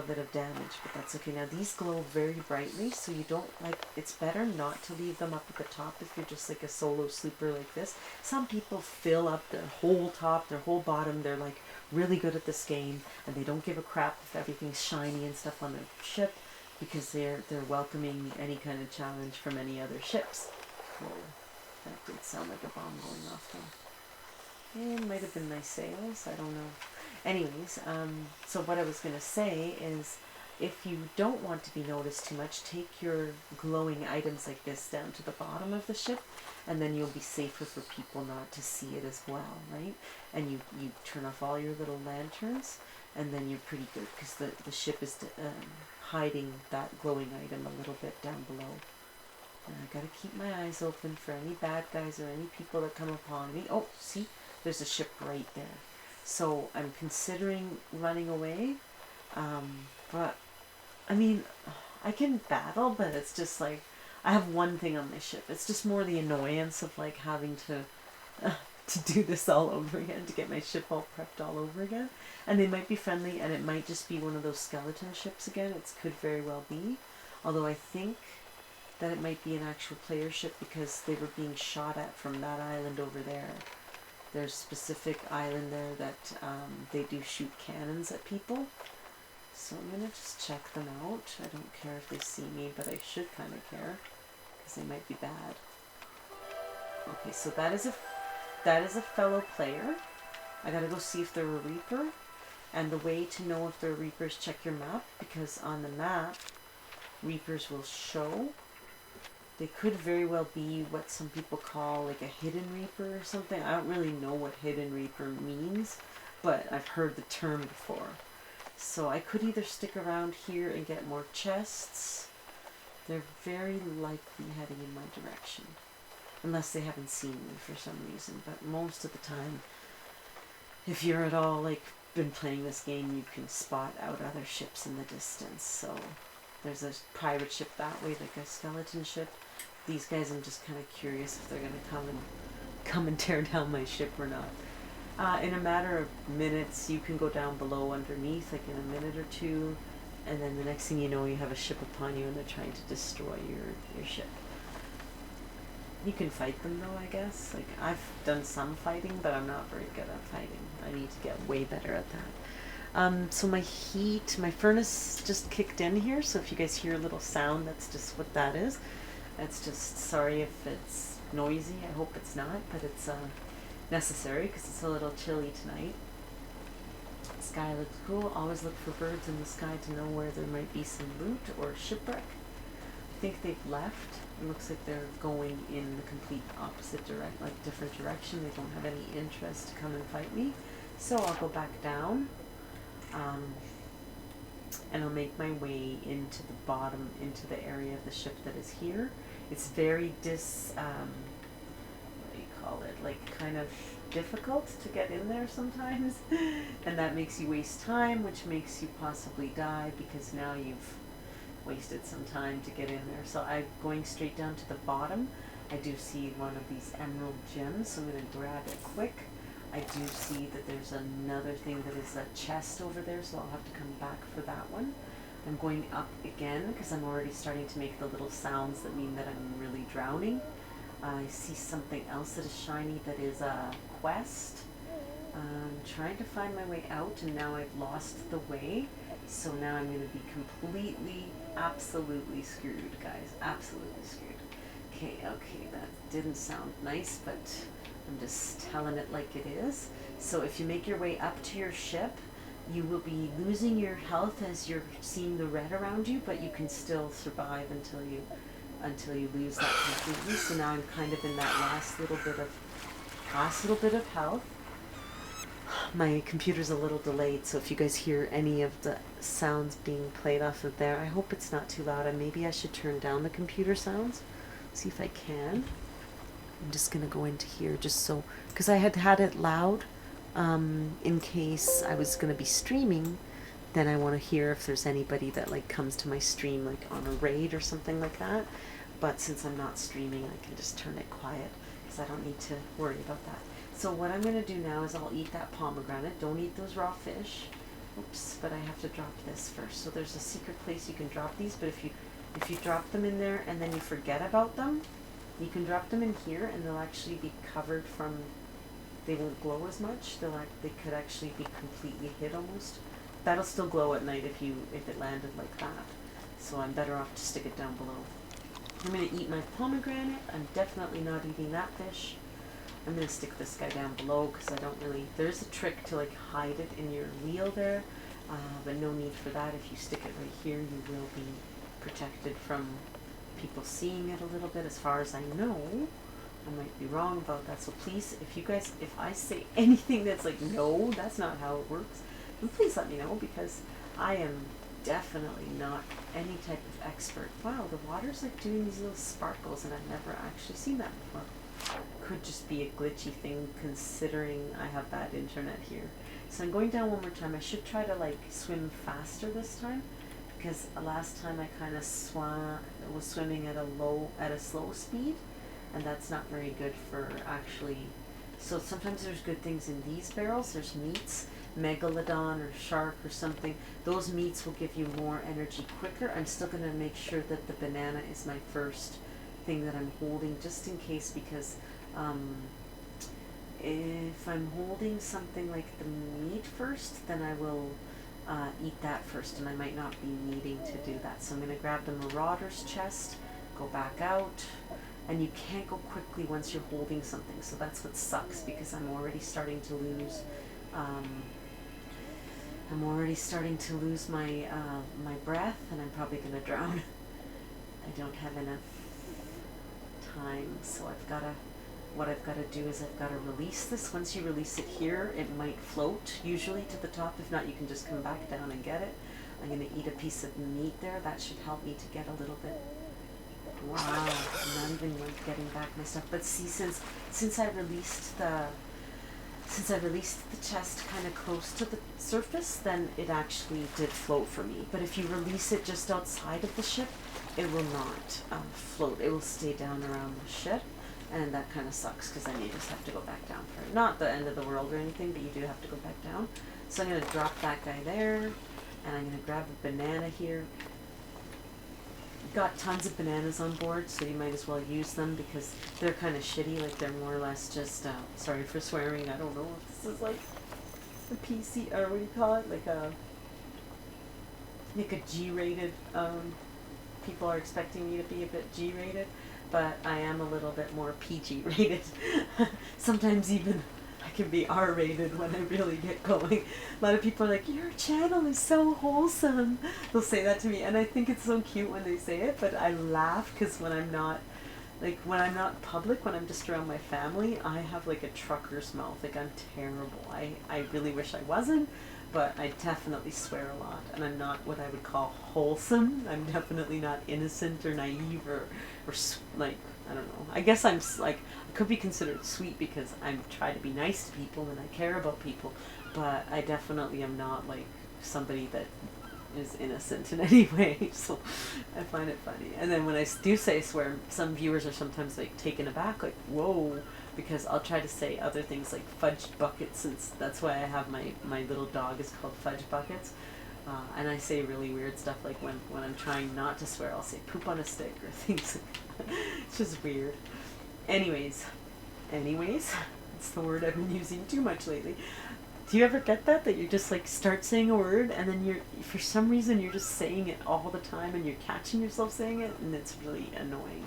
S1: bit of damage, but that's okay. Now, these glow very brightly, so you don't, like, it's better not to leave them up at the top if you're just like a solo sleeper like this. Some people fill up their whole top, their whole bottom. They're like really good at this game, and they don't give a crap if everything's shiny and stuff on their ship, because they're welcoming any kind of challenge from any other ships. Whoa. That did sound like a bomb going off though. It might have been my sails, I don't know. Anyways, so what I was going to say is, if you don't want to be noticed too much, take your glowing items like this down to the bottom of the ship, and then you'll be safer for people not to see it as well, right? And you turn off all your little lanterns, and then you're pretty good, because the ship is hiding that glowing item a little bit down below. And I gotta keep my eyes open for any bad guys or any people that come upon me. Oh, see? There's a ship right there. So I'm considering running away. But, I mean, I can battle, but it's just like, I have one thing on my ship. It's just more the annoyance of like having to do this all over again, to get my ship all prepped all over again. And they might be friendly, and it might just be one of those skeleton ships again. It could very well be. Although I think that it might be an actual player ship, because they were being shot at from that island over there. There's a specific island there that they do shoot cannons at people. So I'm going to just check them out. I don't care if they see me, but I should kind of care, because they might be bad. Okay, so that is a fellow player. I gotta go see if they're a Reaper. And the way to know if they're Reapers, check your map, because on the map, Reapers will show. They could very well be what some people call like a hidden Reaper or something. I don't really know what hidden Reaper means, but I've heard the term before. So I could either stick around here and get more chests. They're very likely heading in my direction, unless they haven't seen me for some reason. But most of the time, if you're at all like been playing this game, you can spot out other ships in the distance. So there's a pirate ship that way, like a skeleton ship. These guys, I'm just kind of curious if they're going to come and tear down my ship or not. In a matter of minutes, you can go down below underneath, like in a minute or two, and then the next thing you know, you have a ship upon you and they're trying to destroy your ship. You can fight them though, I guess. Like, I've done some fighting, but I'm not very good at fighting. I need to get way better at that. So my furnace just kicked in here, so if you guys hear a little sound, that's just what that is. It's just, sorry if it's noisy, I hope it's not, but it's necessary because it's a little chilly tonight. The sky looks cool. Always look for birds in the sky to know where there might be some loot or shipwreck. I think they've left. It looks like they're going in the complete opposite different direction. They don't have any interest to come and fight me. So I'll go back down. And I'll make my way into the bottom, into the area of the ship that is here. It's very what do you call it, like kind of difficult to get in there sometimes. And that makes you waste time, which makes you possibly die because now you've wasted some time to get in there. So I'm going straight down to the bottom. I do see one of these emerald gems, so I'm going to grab it quick. I do see that there's another thing that is a chest over there, so I'll have to come back for that one. I'm going up again because I'm already starting to make the little sounds that mean that I'm really drowning. I see something else that is shiny that is a quest. I'm trying to find my way out, and now I've lost the way. So now I'm going to be completely, absolutely screwed, guys. Absolutely screwed. Okay, that didn't sound nice, but I'm just telling it like it is. So if you make your way up to your ship, you will be losing your health as you're seeing the red around you, but you can still survive until you lose that completely. So now I'm kind of in that last little bit of health. My computer's a little delayed, so if you guys hear any of the sounds being played off of there, I hope it's not too loud. And maybe I should turn down the computer sounds. See if I can. I'm just gonna go into here just so, because I had it loud in case I was gonna be streaming. Then I want to hear if there's anybody that like comes to my stream like on a raid or something like that. But since I'm not streaming, I can just turn it quiet because I don't need to worry about that. So what I'm gonna do now is I'll eat that pomegranate. Don't eat those raw fish. Oops, but I have to drop this first. So there's a secret place you can drop these, but if you drop them in there and then you forget about them, you can drop them in here and they'll actually be covered from, they won't glow as much. They could actually be completely hid almost. That'll still glow at night if it landed like that. So I'm better off to stick it down below. I'm gonna eat my pomegranate. I'm definitely not eating that fish. I'm gonna stick this guy down below because I don't really, there's a trick to like hide it in your wheel there, but no need for that. If you stick it right here, you will be protected from people seeing it a little bit, as far as I know. I might be wrong about that, so please, if I say anything that's like, no, that's not how it works, then please let me know, because I am definitely not any type of expert. Wow, the water's like doing these little sparkles, and I've never actually seen that before. Could just be a glitchy thing, considering I have bad internet here. So I'm going down one more time. I should try to like swim faster this time, because last time I kind of was swimming at a slow speed, and that's not very good for actually. So sometimes there's good things in these barrels. There's meats, megalodon or shark or something. Those meats will give you more energy quicker. I'm still going to make sure that the banana is my first thing that I'm holding, just in case, because if I'm holding something like the meat first, then I will eat that first, and I might not be needing to do that. So I'm going to grab the marauder's chest, go back out, and you can't go quickly once you're holding something, so that's what sucks, because I'm already starting to lose my my breath, and I'm probably going to drown. I don't have enough time, so what I've got to do is I've got to release this. Once you release it here, it might float usually to the top. If not, you can just come back down and get it. I'm going to eat a piece of meat there. That should help me to get a little bit. Wow, I'm not even like getting back my stuff. But see, since I released the chest kind of close to the surface, then it actually did float for me. But if you release it just outside of the ship, it will not float. It will stay down around the ship, and that kind of sucks, because then you just have to go back down for it. Not the end of the world or anything, but you do have to go back down. So I'm going to drop that guy there, and I'm going to grab a banana here. Got tons of bananas on board, so you might as well use them, because they're kind of shitty. Like, they're more or less just, sorry for swearing, I don't know what this is like. a PC, or what do you call it? Like a G-rated. People are expecting me to be a bit G-rated, but I am a little bit more PG-rated. Sometimes even I can be R-rated when I really get going. A lot of people are like, your channel is so wholesome. They'll say that to me, and I think it's so cute when they say it, but I laugh because when I'm not public, when I'm just around my family, I have like a trucker's mouth. Like, I'm terrible. I really wish I wasn't, but I definitely swear a lot, and I'm not what I would call wholesome. I'm definitely not innocent or naive or like, I don't know. I guess I'm like, I could be considered sweet because I try to be nice to people and I care about people, but I definitely am not like somebody that is innocent in any way. So I find it funny. And then when I do say swear, some viewers are sometimes like taken aback, like, whoa, because I'll try to say other things like fudge buckets, since that's why I have my little dog is called Fudge Buckets. And I say really weird stuff, like when I'm trying not to swear, I'll say poop on a stick or things like that. It's just weird. Anyways, it's the word I've been using too much lately. Do you ever get that you just like start saying a word and then for some reason you're just saying it all the time and you're catching yourself saying it, and it's really annoying.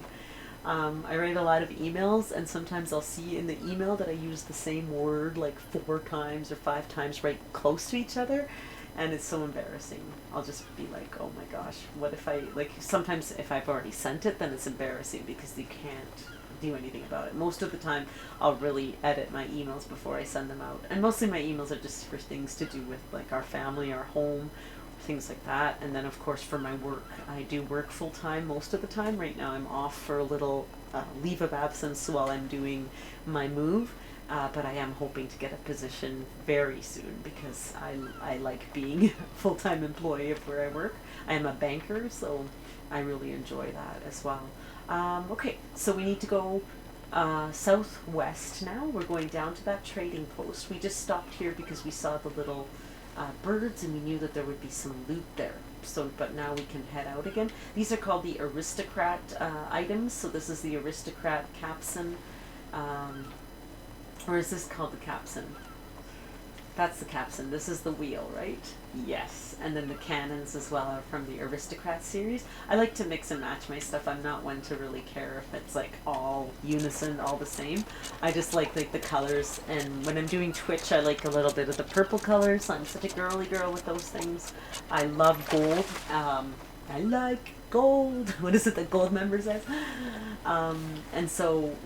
S1: I write a lot of emails, and sometimes I'll see in the email that I use the same word like 4 times or 5 times right close to each other, and it's so embarrassing. I'll just be like, oh my gosh, what if I, like, sometimes if I've already sent it, then it's embarrassing because you can't do anything about it. Most of the time I'll really edit my emails before I send them out, and mostly my emails are just for things to do with like our family, our home, things like that. And then of course for my work, I do work full-time most of the time. Right now I'm off for a little leave of absence while I'm doing my move, but I am hoping to get a position very soon because I like being a full-time employee of where I work. I am a banker, so I really enjoy that as well. Okay, so we need to go southwest now. We're going down to that trading post. We just stopped here because we saw the little birds and we knew that there would be some loot there. So, but now we can head out again. These are called the aristocrat items. So this is the aristocrat capsin. Or is this called the capsin? That's the capsin. This is the wheel, right? Yes. And then the cannons as well are from the aristocrat series. I like to mix and match my stuff. I'm not one to really care if it's like all unison, all the same. I just like the colors, and when I'm doing Twitch, I like a little bit of the purple colors. I'm such a girly girl with those things. I love gold. I like gold. What is it that gold member says? And so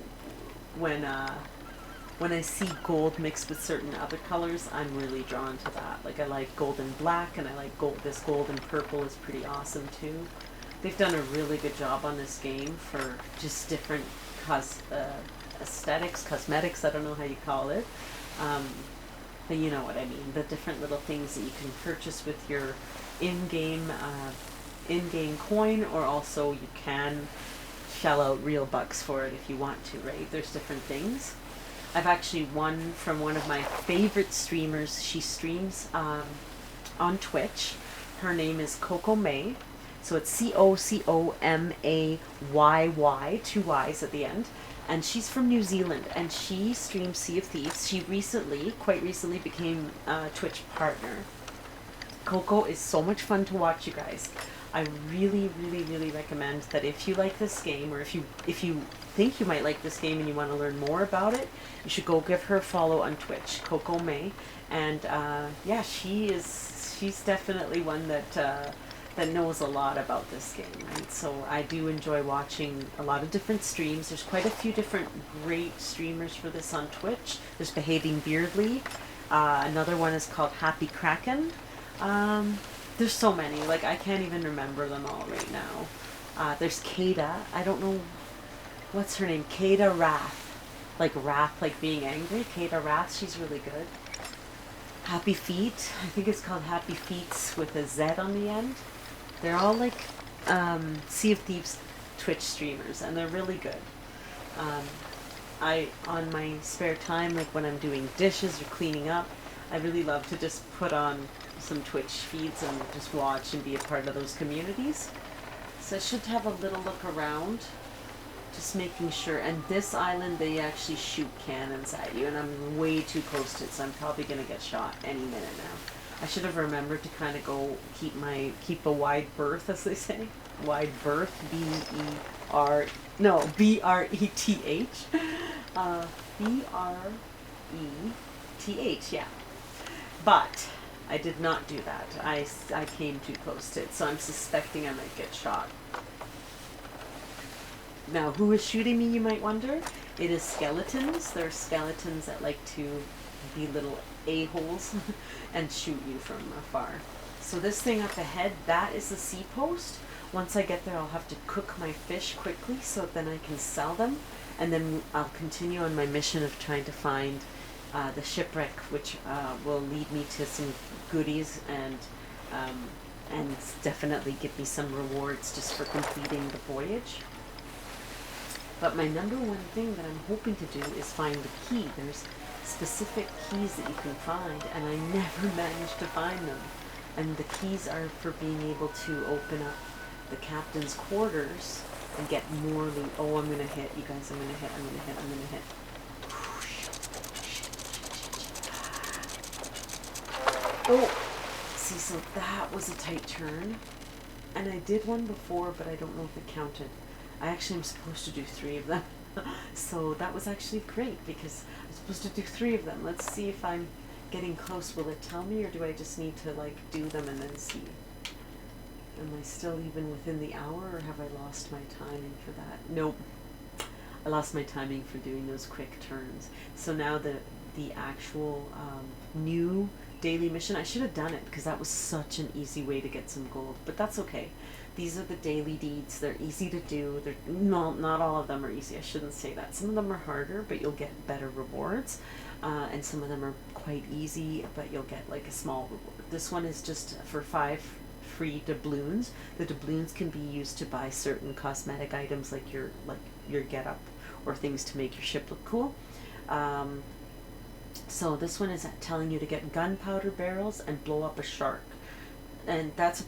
S1: when I see gold mixed with certain other colors, I'm really drawn to that. Like, I like gold and black, and I like gold. This gold and purple is pretty awesome too. They've done a really good job on this game for just different aesthetics, cosmetics, I don't know how you call it. But you know what I mean. The different little things that you can purchase with your in-game coin, or also you can shell out real bucks for it if you want to, right? There's different things. I've actually won from one of my favorite streamers. She streams on Twitch. Her name is Coco May. So it's COCOMAYY, 2 Y's at the end. And she's from New Zealand, and she streams Sea of Thieves. She quite recently became a Twitch partner. Coco is so much fun to watch, you guys. I really, really, really recommend that if you like this game, or if you think you might like this game and you want to learn more about it, you should go give her a follow on Twitch, Coco May. And yeah, she's definitely one that knows a lot about this game, right? So I do enjoy watching a lot of different streams. There's quite a few different great streamers for this on Twitch. There's Behaving Beardly. Another one is called Happy Kraken. There's so many, like I can't even remember them all right now. There's Kada. I don't know, what's her name? Kada Wrath. Like wrath, like being angry. Kada Wrath, she's really good. Happy Feet. I think it's called Happy Feets with a Z on the end. They're all like Sea of Thieves Twitch streamers, and they're really good. On my spare time, like when I'm doing dishes or cleaning up, I really love to just put on some Twitch feeds and just watch and be a part of those communities. So I should have a little look around Just making sure. And this island, they actually shoot cannons at you, and I'm way too close to it, so I'm probably gonna get shot any minute now. I should have remembered to kind of go keep a wide berth, as they say. Wide berth, B-R-E-T-H. B-R-E-T-H, yeah. But I did not do that. I came too close to it, so I'm suspecting I might get shot. Now, who is shooting me, you might wonder? It is skeletons. There are skeletons that like to be little a-holes and shoot you from afar. So this thing up ahead, that is the sea post. Once I get there, I'll have to cook my fish quickly so then I can sell them. And then I'll continue on my mission of trying to find the shipwreck, which will lead me to some goodies and definitely give me some rewards just for completing the voyage. But my number one thing that I'm hoping to do is find the key. There's specific keys that you can find, and I never managed to find them. And the keys are for being able to open up the captain's quarters and get more loot. Oh, I'm going to hit, you guys. I'm going to hit. Oh, see, so that was a tight turn. And I did one before, but I don't know if it counted. I actually am supposed to do 3 of them. So that was actually great because I'm supposed to do 3 of them. Let's see if I'm getting close. Will it tell me, or do I just need to like do them and then see? Am I still even within the hour, or have I lost my timing for that? Nope. I lost my timing for doing those quick turns. So now the actual new daily mission, I should have done it because that was such an easy way to get some gold, but that's okay. These are the daily deeds. They're easy to do. They're not all of them are easy. I shouldn't say that. Some of them are harder, but you'll get better rewards. And some of them are quite easy, but you'll get like a small reward. This one is just for 5 free doubloons. The doubloons can be used to buy certain cosmetic items like your getup or things to make your ship look cool. So this one is telling you to get gunpowder barrels and blow up a shark. And that's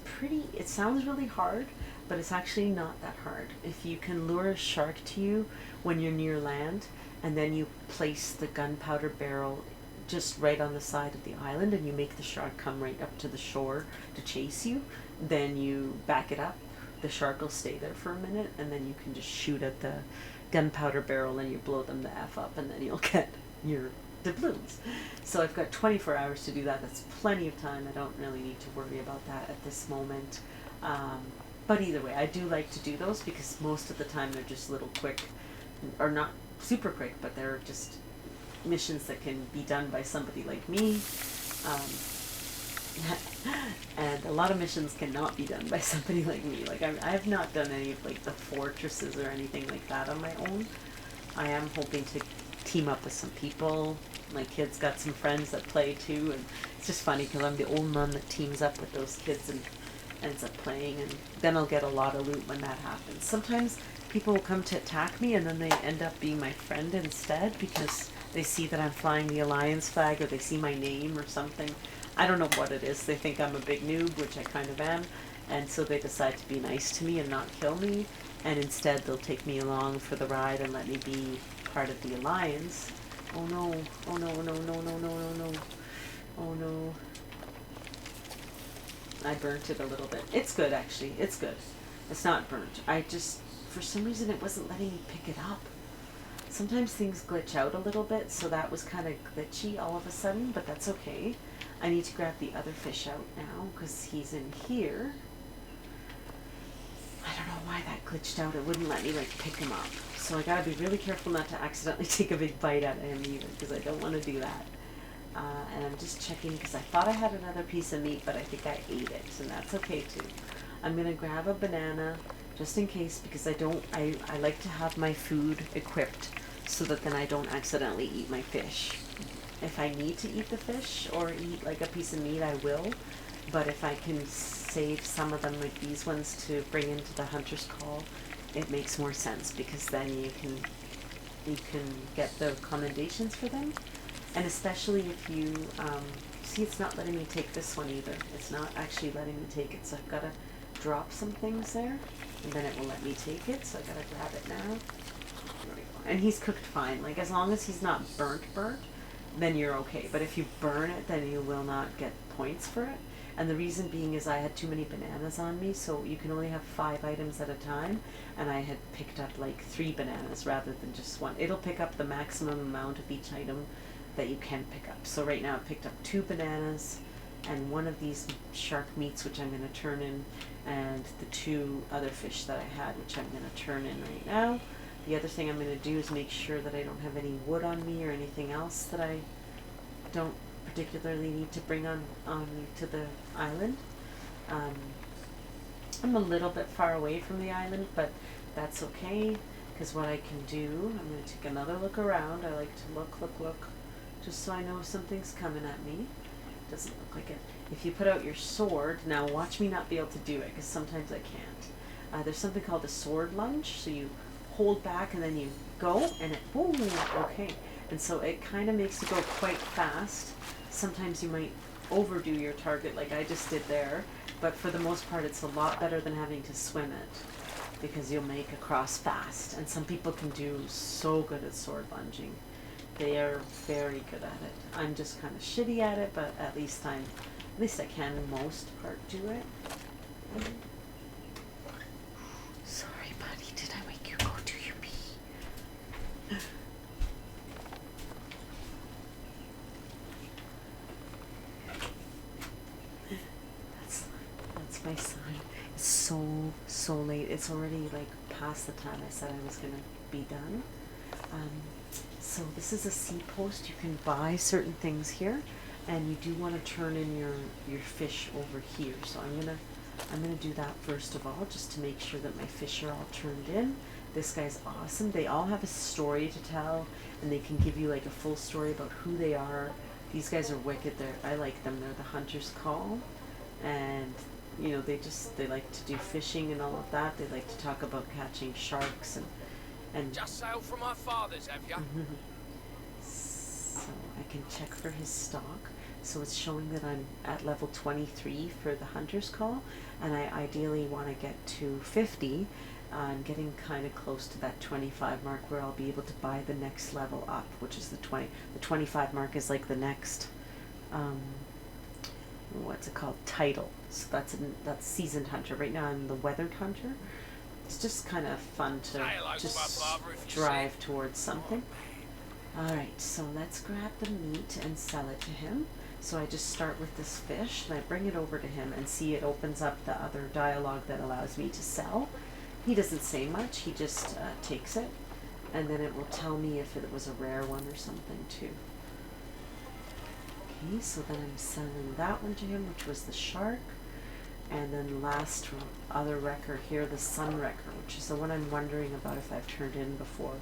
S1: it sounds really hard, but it's actually not that hard. If you can lure a shark to you when you're near land, and then you place the gunpowder barrel just right on the side of the island, and you make the shark come right up to the shore to chase you, then you back it up. The shark will stay there for a minute, and then you can just shoot at the gunpowder barrel and you blow them the F up, and then you'll get your doubloons. So I've got 24 hours to do that. That's plenty of time. I don't really need to worry about that at this moment. But either way, I do like to do those because most of the time they're just little quick, or not super quick, but they're just missions that can be done by somebody like me. And a lot of missions cannot be done by somebody like me. Like I have not done any of like the fortresses or anything like that on my own. I am hoping to team up with some people. My kids got some friends that play too, and it's just funny because I'm the old mom that teams up with those kids and ends up playing, and then I'll get a lot of loot when that happens. Sometimes people will come to attack me and then they end up being my friend instead because they see that I'm flying the Alliance flag, or they see my name or something. I don't know what it is. They think I'm a big noob, which I kind of am, and so they decide to be nice to me and not kill me, and instead they'll take me along for the ride and let me be part of the Alliance. Oh no, oh no, no, no, no, no, no, no. Oh no. I burnt it a little bit. It's good actually, it's good. It's not burnt. I just, for some reason it wasn't letting me pick it up. Sometimes things glitch out a little bit, so that was kind of glitchy all of a sudden, but that's okay. I need to grab the other fish out now because he's in here. I don't know why that glitched out. It wouldn't let me like pick him up. So I gotta be really careful not to accidentally take a big bite out of him either, because I don't want to do that. And I'm just checking because I thought I had another piece of meat, but I think I ate it, and that's okay too. I'm gonna grab a banana just in case, because I like to have my food equipped so that then I don't accidentally eat my fish. If I need to eat the fish or eat like a piece of meat, I will. But if I can save some of them, like these ones, to bring into the hunter's call, it makes more sense because then you can get the commendations for them. And especially if you see, it's not letting me take this one either. It's not actually letting me take it, so I've got to drop some things there, and then it will let me take it. So I got to grab it now. and he's cooked fine. Like, as long as he's not burnt, then you're okay. But if you burn it, then you will not get points for it. And the reason being is I had too many bananas on me, so you can only have 5 items at a time, and I had picked up like 3 bananas rather than just 1. It'll pick up the maximum amount of each item that you can pick up. So right now I picked up 2 bananas and 1 of these shark meats, which I'm going to turn in, and the 2 other fish that I had, which I'm going to turn in right now. The other thing I'm going to do is make sure that I don't have any wood on me or anything else that I don't particularly need to bring on to the island. I'm a little bit far away from the island, but that's okay, because what I can do, I'm going to take another look around. I like to look, just so I know if something's coming at me. Doesn't look like it. If you put out your sword, now watch me not be able to do it, because sometimes I can't. There's something called a sword lunge, so you hold back and then you go, and it, boom, okay. And so it kind of makes you go quite fast. Sometimes you might overdo your target like I just did there, but for the most part it's a lot better than having to swim it, because you'll make across fast. And some people can do so good at sword lunging. They are very good at it. I'm just kind of shitty at it, but at least I can most part do it. Sorry, buddy, did I make you go do your pee? That's my son. It's so late. It's already like past the time I said I was gonna be done. So this is a sea post. You can buy certain things here, and you do want to turn in your fish over here. So I'm gonna do that first of all, just to make sure that my fish are all turned in. This guy's awesome. They all have a story to tell, and they can give you like a full story about who they are. These guys are wicked. I like them. They're the Hunter's Call, and you know, they like to do fishing and all of that. They like to talk about catching sharks and
S2: just sailed from my father's, have ya?
S1: So I can check for his stock. So it's showing that I'm at level 23 for the Hunter's Call, and I ideally want to get to 50. I'm getting kind of close to that 25 mark where I'll be able to buy the next level up, which is the 20. The 25 mark is like the next, what's it called? Title. So that's Seasoned Hunter. Right now I'm the Weathered Hunter. It's just kind of fun to just drive towards something. Alright, so let's grab the meat and sell it to him. So I just start with this fish, and I bring it over to him, and see it opens up the other dialogue that allows me to sell. He doesn't say much, he just takes it, and then it will tell me if it was a rare one or something too. Okay, so then I'm selling that one to him, which was the shark. And then last other wrecker here, the sun wrecker, which is the one I'm wondering about if I've turned in before.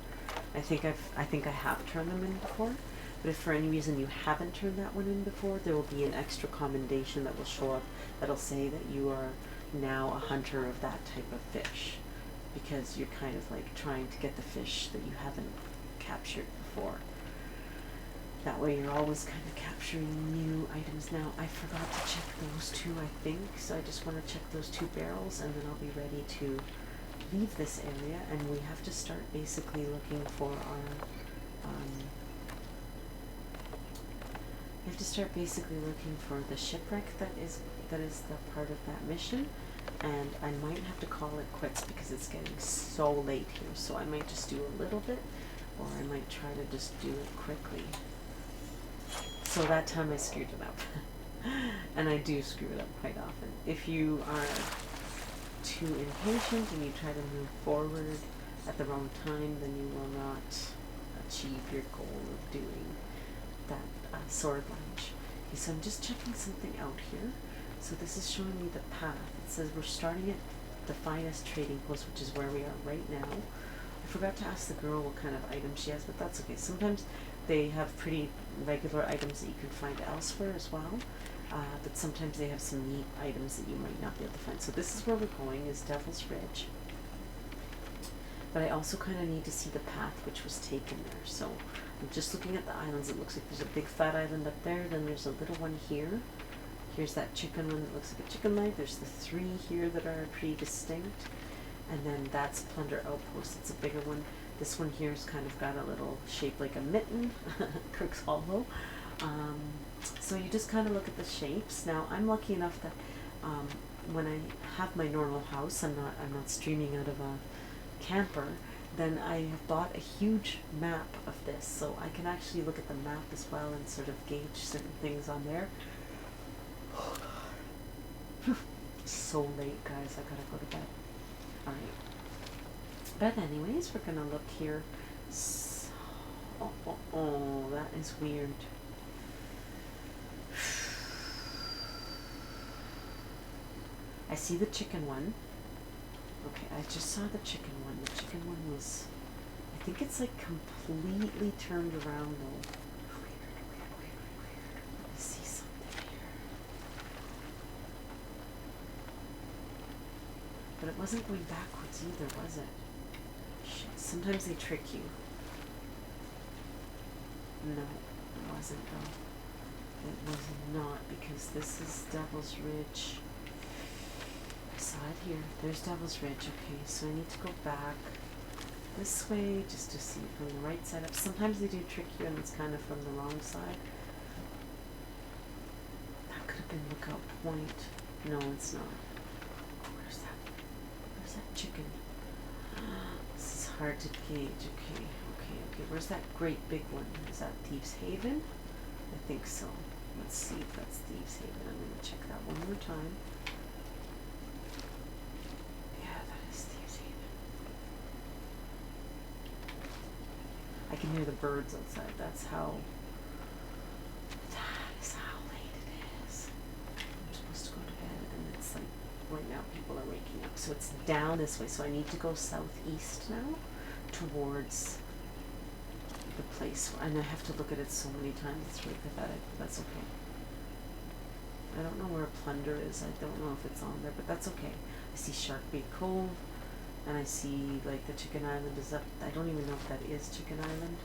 S1: I think I have turned them in before, but if for any reason you haven't turned that one in before, there will be an extra commendation that will show up that'll say that you are now a hunter of that type of fish, because you're kind of like trying to get the fish that you haven't captured before. That way you're always kind of capturing new items. Now, I forgot to check those 2, I think, so I just want to check those 2 barrels, and then I'll be ready to leave this area, and we have to start basically looking for our, we have to start basically looking for the shipwreck that is the part of that mission, and I might have to call it quits because it's getting so late here, so I might just do a little bit, or I might try to just do it quickly. So that time I screwed it up. And I do screw it up quite often. If you are too impatient and you try to move forward at the wrong time, then you will not achieve your goal of doing that sword lunge. Okay, so I'm just checking something out here. So this is showing me the path. It says we're starting at the finest trading post, which is where we are right now. I forgot to ask the girl what kind of item she has, but that's okay. Sometimes they have pretty regular items that you can find elsewhere as well, but sometimes they have some neat items that you might not be able to find. So this is where we're going, is Devil's Ridge. But I also kind of need to see the path which was taken there. So I'm just looking at the islands. It looks like there's a big fat island up there, then there's a little one here. Here's that chicken one that looks like a chicken leg. There's the 3 here that are pretty distinct. And then that's Plunder Outpost. It's a bigger one. This one here's kind of got a little shape like a mitten, Kirk's Hollow. So you just kind of look at the shapes. Now I'm lucky enough that when I have my normal house, I'm not streaming out of a camper. Then I have bought a huge map of this, so I can actually look at the map as well and sort of gauge certain things on there. So late, guys. I gotta go to bed. All right. But anyways, we're gonna look here. Oh, that is weird. I see the chicken one. Okay, I just saw the chicken one. The chicken one was, I think it's like completely turned around though. Let me see something here. But it wasn't going backwards either, was it? Shit, sometimes they trick you. No, it wasn't though. It was not, because this is Devil's Ridge. I saw it here. There's Devil's Ridge. Okay, so I need to go back this way just to see from the right side up. Sometimes they do trick you and it's kind of from the wrong side. That could have been Lookout Point. No, it's not. Where's that? Where's that chicken? This is hard to gauge. Okay. Where's that great big one? Is that Thieves Haven? I think so. Let's see if that's Thieves Haven. I'm going to check that one more time. Yeah, that is Thieves Haven. I can hear the birds outside. That is how late it is. I'm supposed to go to bed, and it's like right now people are waking up. So it's down this way. So I need to go southeast now towards the place, and I have to look at it so many times. It's really pathetic, but that's okay. I don't know where Plunder is. I don't know if it's on there, but that's okay. I see Sharkbait Cove, and I see like the Chicken Island is up. I don't even know if that is Chicken Island.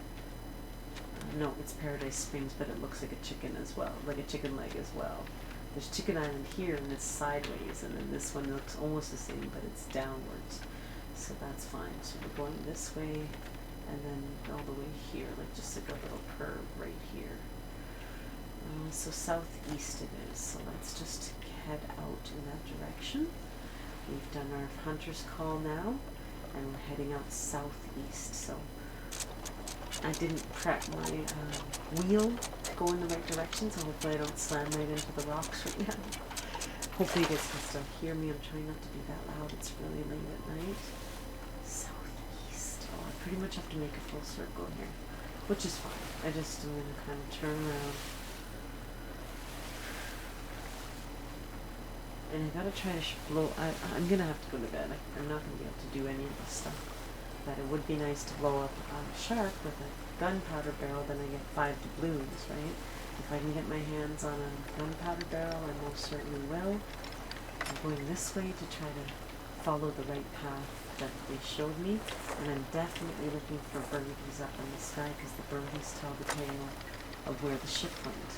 S1: No, it's Paradise Springs, but it looks like a chicken as well, like a chicken leg as well. There's Chicken Island here, and it's sideways, and then this one looks almost the same, but it's downwards. So that's fine. So we're going this way. And then all the way here, like just like a little curve right here. So southeast it is, so let's just head out in that direction. We've done our hunter's call now, and we're heading out southeast. So I didn't prep my wheel to go in the right direction, so hopefully I don't slam right into the rocks right now. Hopefully you guys can still hear me. I'm trying not to be that loud. It's really late at night. I pretty much have to make a full circle here, which is fine. I'm going to kind of turn around. And I gotta try to blow. I'm going to have to go to bed. I'm not going to be able to do any of this stuff. But it would be nice to blow up a shark with a gunpowder barrel, then I get 5 doubloons, right? If I can get my hands on a gunpowder barrel, I most certainly will. I'm going this way to try to follow the right path that they showed me, and I'm definitely looking for birdies up in the sky, because the birdies tell the tale of where the ship went.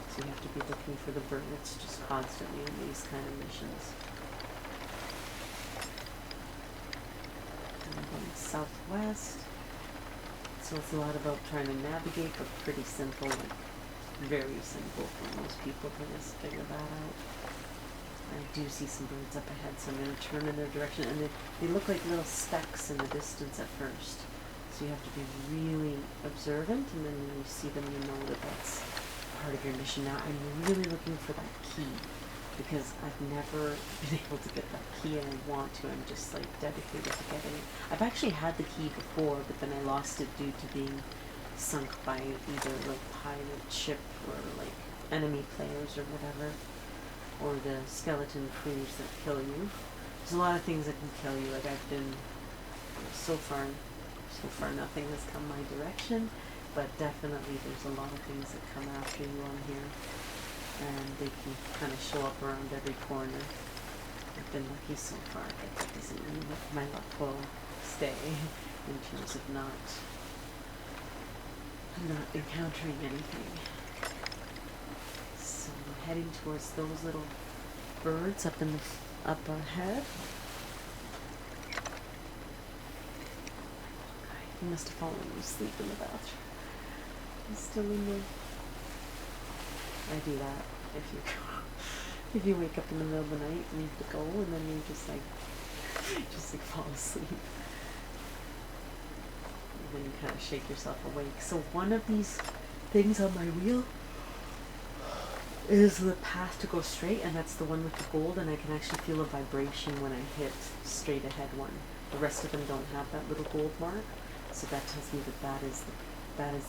S1: So you have to be looking for the birds just constantly in these kind of missions. And I'm going southwest, so it's a lot about trying to navigate, but pretty simple, like very simple for most people to just figure that out. I do see some birds up ahead, so I'm going to turn in their direction, and they look like little specks in the distance at first. So you have to be really observant, and then when you see them, you know that that's part of your mission. Now, I'm really looking for that key, because I've never been able to get that key, and I want to. I'm just like dedicated to getting it. I've actually had the key before, but then I lost it due to being sunk by either like pirate ship or like enemy players or whatever. Or the skeleton crews that kill you. There's a lot of things that can kill you. Like I've been, so far nothing has come my direction, but definitely there's a lot of things that come after you on here, and they can kind of show up around every corner. I've been lucky so far, but that doesn't mean that my luck will stay in terms of not encountering anything. So I'm heading towards those little birds up ahead. He must have fallen asleep in the bathroom. He's still in there. I do that if you wake up in the middle of the night and you have to go and then you just like fall asleep. And then you kind of shake yourself awake. So one of these things on my wheel is the path to go straight, and that's the one with the gold, and I can actually feel a vibration when I hit straight ahead one. The rest of them don't have that little gold mark, so that tells me that is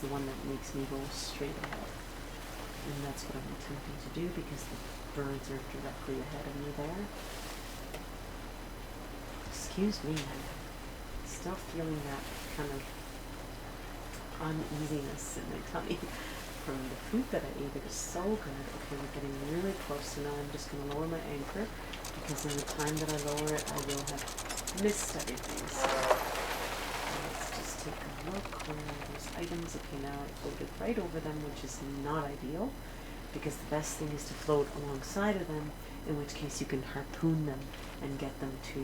S1: the one that makes me go straight ahead. And that's what I'm attempting to do because the birds are directly ahead of me there. Excuse me, I'm still feeling that kind of uneasiness in my tummy from the food that I ate. It was so good. Okay, we're getting really close, so now I'm just going to lower my anchor because in the time that I lower it, I will have missed everything. So let's just take a look. Where are those items? Okay, now I floated right over them, which is not ideal because the best thing is to float alongside of them, in which case you can harpoon them and get them onto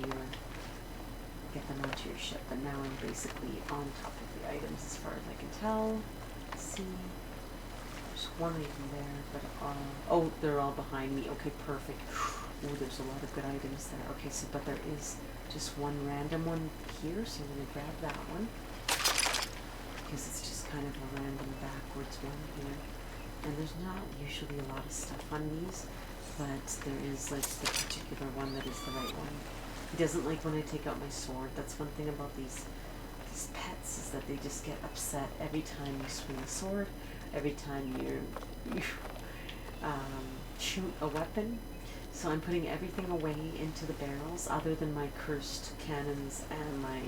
S1: your ship. But now I'm basically on top of the items as far as I can tell. Let's see. There's one item there, but oh, they're all behind me. Okay, perfect. Oh, there's a lot of good items there. Okay, so but there is just one random one here, so I'm gonna grab that one because it's just kind of a random backwards one here. And there's not usually a lot of stuff on these, but there is like the particular one that is the right one. He doesn't like when I take out my sword. That's one thing about these pets, is that they just get upset every time you swing a sword, every time you shoot a weapon. So I'm putting everything away into the barrels other than my cursed cannons and my,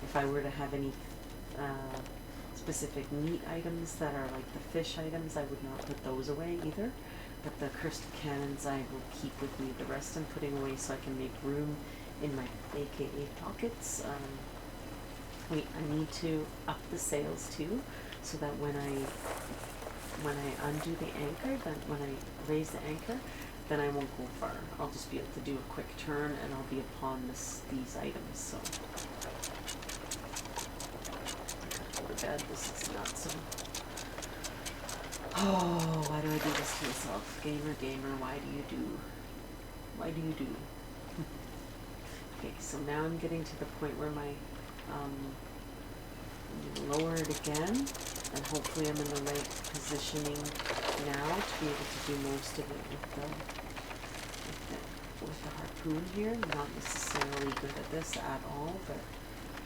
S1: if I were to have any specific meat items that are like the fish items, I would not put those away either. But the cursed cannons I will keep with me. The rest I'm putting away so I can make room in my AKA pockets. I need to up the sails too, so that when I undo the anchor, then when I raise the anchor, then I won't go far. I'll just be able to do a quick turn and I'll be upon these items. So go to bed. This is nuts. Oh, why do I do this to myself? Gamer, why do you do? Okay, so now I'm getting to the point where my, lower it again, and hopefully I'm in the right positioning now to be able to do most of it with the harpoon here. Not necessarily good at this at all, but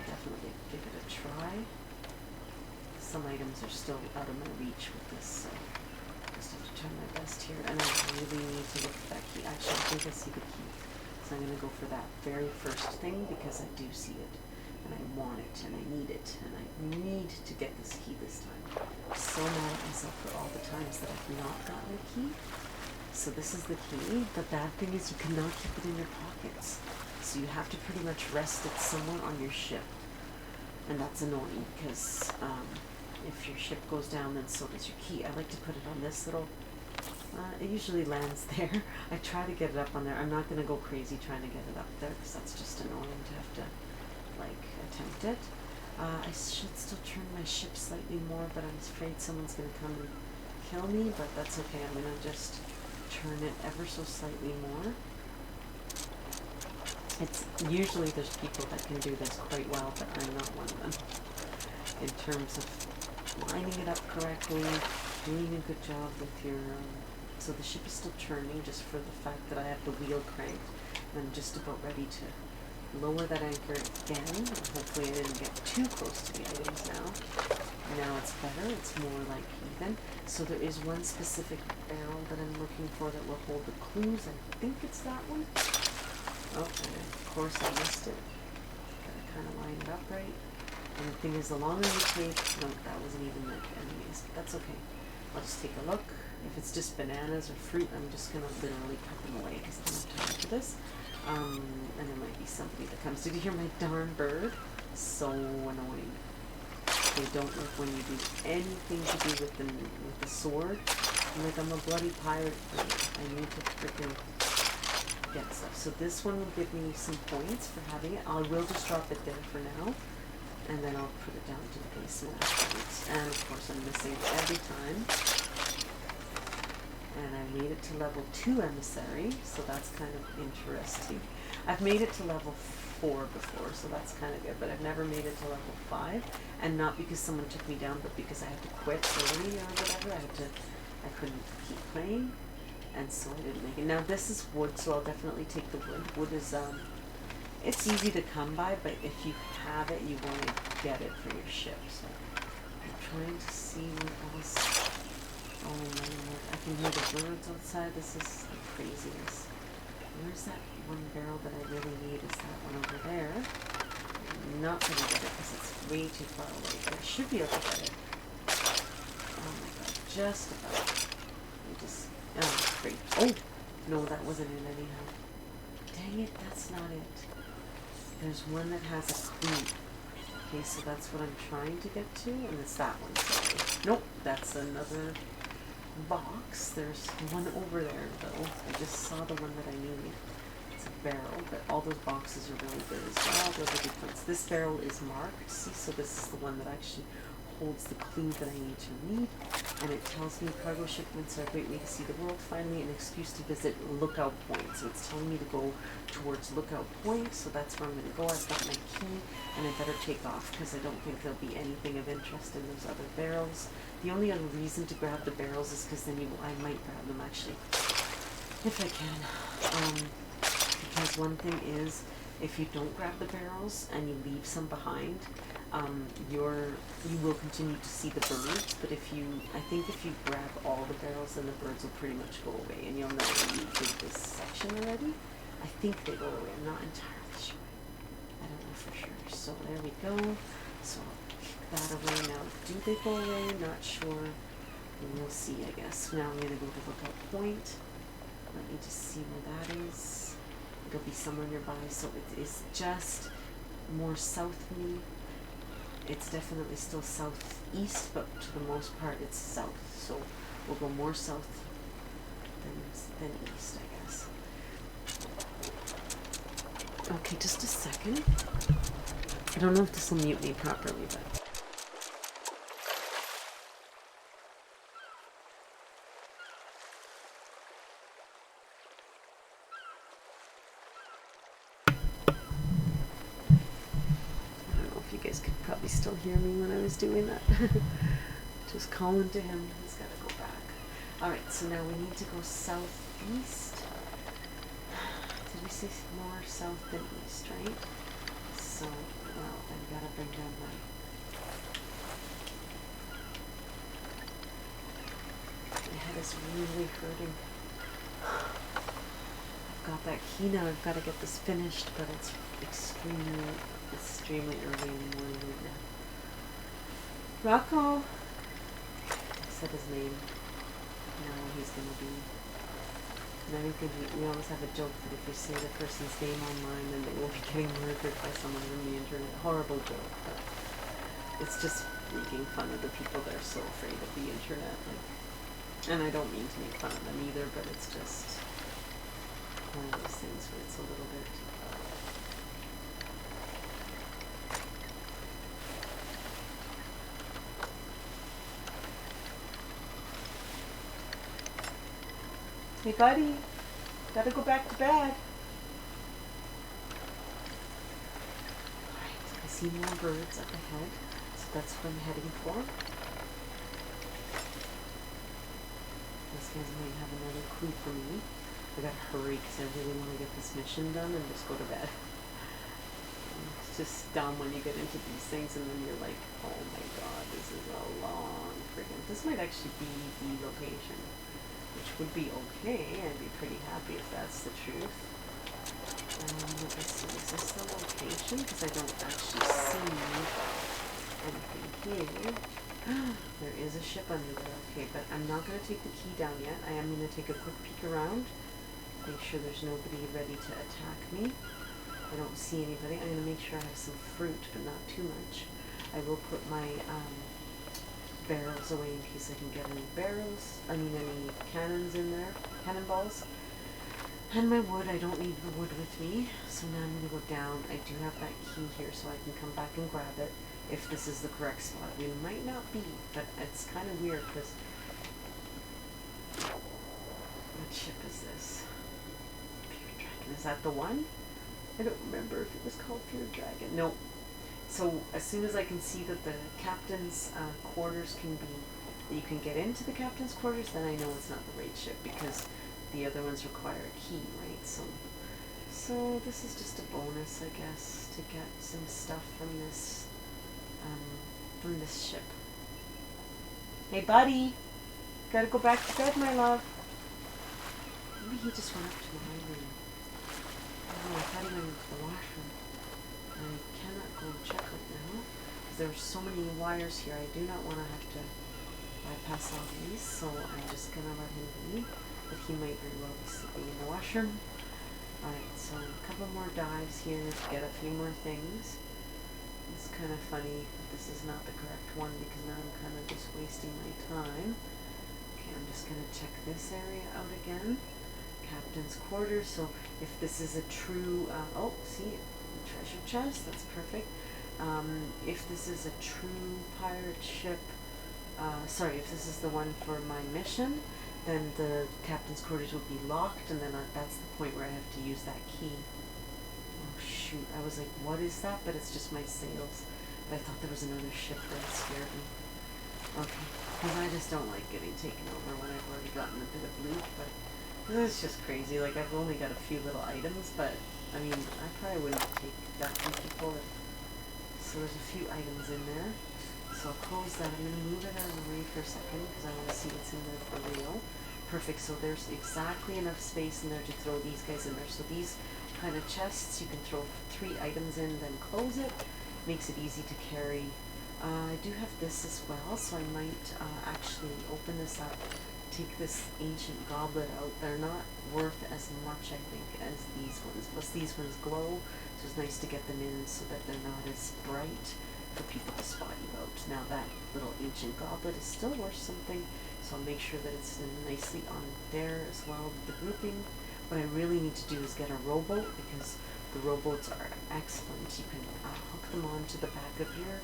S1: definitely give it a try. Some items are still out of my reach with this, so I just have to try my best here. And I really need to look at that key. Actually, I think I see the key. So I'm going to go for that very first thing because I do see it. And I want it, and I need it, and I need to get this key this time. I'm so mad at myself for all the times that I've not gotten a key. So this is the key. The bad thing is you cannot keep it in your pockets. So you have to pretty much rest it somewhere on your ship. And that's annoying because if your ship goes down, then so does your key. I like to put it on this little, it usually lands there. I try to get it up on there. I'm not going to go crazy trying to get it up there because that's just annoying to have to, like, attempt it. I should still turn my ship slightly more, but I'm afraid someone's going to come and kill me, but that's okay. I'm going to just turn it ever so slightly more. It's usually there's people that can do this quite well, but I'm not one of them. In terms of lining it up correctly, doing a good job with your, so the ship is still turning just for the fact that I have the wheel cranked, and I'm just about ready to lower that anchor again. Hopefully I didn't get too close to the items now. Now it's better, it's more like even. So there is one specific barrel that I'm looking for that will hold the clues. I think it's that one. Oh, and of course I missed it. Gotta kind of line it up right. And the thing is, the longer you take, no, that wasn't even like enemies, but that's okay. I'll just take a look. If it's just bananas or fruit, I'm just gonna literally cut them away because I don't have time for this. And there might be somebody that comes. Did you hear my darn bird? So annoying. They don't like when you do anything to do with the sword. I'm like, I'm a bloody pirate. I need to freaking get stuff. So this one will give me some points for having it. I will just drop it there for now. and then I'll put it down to the basement afterwards. And of course I'm missing every time. And I made it to level 2 emissary, so that's kind of interesting. I've made it to level 4 before, so that's kind of good, but I've never made it to level 5, and not because someone took me down, but because I had to quit early or whatever. I couldn't keep playing, and so I didn't make it. Now this is wood, so I'll definitely take the wood. Wood is, it's easy to come by, but if you have it, you want to get it for your ship, so I'm trying to see what else. Oh my lord, I can hear the birds outside. This is the craziness. Where's that one barrel that I really need? Is that one over there? I'm not going to get it because it's way too far away, but I should be able to get it. Oh my god, just about. Great. Oh! No, that wasn't it anyhow. Dang it, that's not it. There's one that has a clue. Okay, so that's what I'm trying to get to, and it's that one, sorry. Nope, that's another box. There's one over there, though. I just saw the one that I needed. It's a barrel, but all those boxes are really good as well. Those are good ones. This barrel is marked, see, so this is the one that actually holds the clue that I need to read, and it tells me cargo shipments are a great way to see the world, finally an excuse to visit Lookout Point. So it's telling me to go towards Lookout Point, so that's where I'm going to go. I've got my key, and I better take off because I don't think there'll be anything of interest in those other barrels. The only other reason to grab the barrels is because then I might grab them actually, if I can. Because one thing is, if you don't grab the barrels and you leave some behind, you will continue to see the birds, but I think if you grab all the barrels, then the birds will pretty much go away, and you'll know when you did this section already. I think they go away, I'm not entirely sure. I don't know for sure. So there we go. So I'll kick that away now. Do they go away? Not sure. We'll see, I guess. Now I'm going to go to Lookout Point. Let me just see where that is. It'll be somewhere nearby, so it is just more south of me. It's definitely still southeast, but to the most part it's south. So we'll go more south than east, I guess. Okay, just a second. I don't know if this will mute me properly, but... could probably still hear me when I was doing that. Just calling to him. He's got to go back. Alright, so now we need to go southeast. Did we say more south than east, right? So, well, I've got to bring down my... My head is really hurting. I've got that key now. I've got to get this finished, but it's extremely early in the morning right now. Rocco! I said his name. Now he's going to be... And I think we always have a joke that if you say the person's name online, then they will be getting murdered by someone on the internet. Horrible joke, but it's just making fun of the people that are so afraid of the internet. And I don't mean to make fun of them either, but it's just one of those things where it's a little bit... Hey buddy, gotta go back to bed. Alright, I see more birds up ahead, so that's what I'm heading for. These guys might have another clue for me. I gotta hurry because I really want to get this mission done and just go to bed. It's just dumb when you get into these things and then you're like, oh my god, this is a long friggin'... This might actually be the location. Which would be okay. I'd be pretty happy if that's the truth. Let's see, is this the location? Because I don't actually see anything here. There is a ship under there. Okay, but I'm not going to take the key down yet. I am going to take a quick peek around. Make sure there's nobody ready to attack me. I don't see anybody. I'm going to make sure I have some fruit, but not too much. I will put my... barrels away in case I can get any any cannons in there, cannonballs. And my wood, I don't need the wood with me, so now I'm going to go down. I do have that key here, so I can come back and grab it. if this is the correct spot. We might not be, but it's kind of weird because what ship is this? Fear Dragon. Is that the one? I don't remember if it was called Fear Dragon. No. So as soon as I can see that the captain's quarters can be, that you can get into the captain's quarters, then I know it's not the right ship because the other ones require a key, right? So this is just a bonus, I guess, to get some stuff from this ship. Hey, buddy, gotta go back to bed, my love. Maybe he just went up to my room. Oh, I thought he went into the washroom. I cannot go and check right now because there are so many wires here. I do not want to have to bypass all these, so I'm just gonna let him be. But he might very well be sleeping in the washroom. Alright, so a couple more dives here to get a few more things. It's kind of funny that this is not the correct one because now I'm kind of just wasting my time. Okay, I'm just going to check this area out again. Captain's quarters. So if this is a true, oh, see, treasure chest, that's perfect. If this is a true pirate ship, sorry, if this is the one for my mission, then the captain's quarters will be locked, and then that's the point where I have to use that key. Oh shoot, I was like, what is that? But it's just my sails. But I thought there was another ship that scared me. Okay, because I just don't like getting taken over when I've already gotten a bit of loot, but it's just crazy. Like, I've only got a few little items, but I mean, I probably wouldn't take that from people. So there's a few items in there. So I'll close that. I'm going to move it out of the way for a second because I want to see what's in there for real. Perfect. So there's exactly enough space in there to throw these guys in there. So these kind of chests, you can throw 3 items in, then close it. Makes it easy to carry. I do have this as well, so I might actually open this up, take this ancient goblet out. They're not worth as much, I think, as these ones. Plus these ones glow, so it's nice to get them in so that they're not as bright for people to spot you out. Now that little ancient goblet is still worth something, so I'll make sure that it's nicely on there as well with the grouping. What I really need to do is get a rowboat because the rowboats are excellent. You can hook them onto the back of your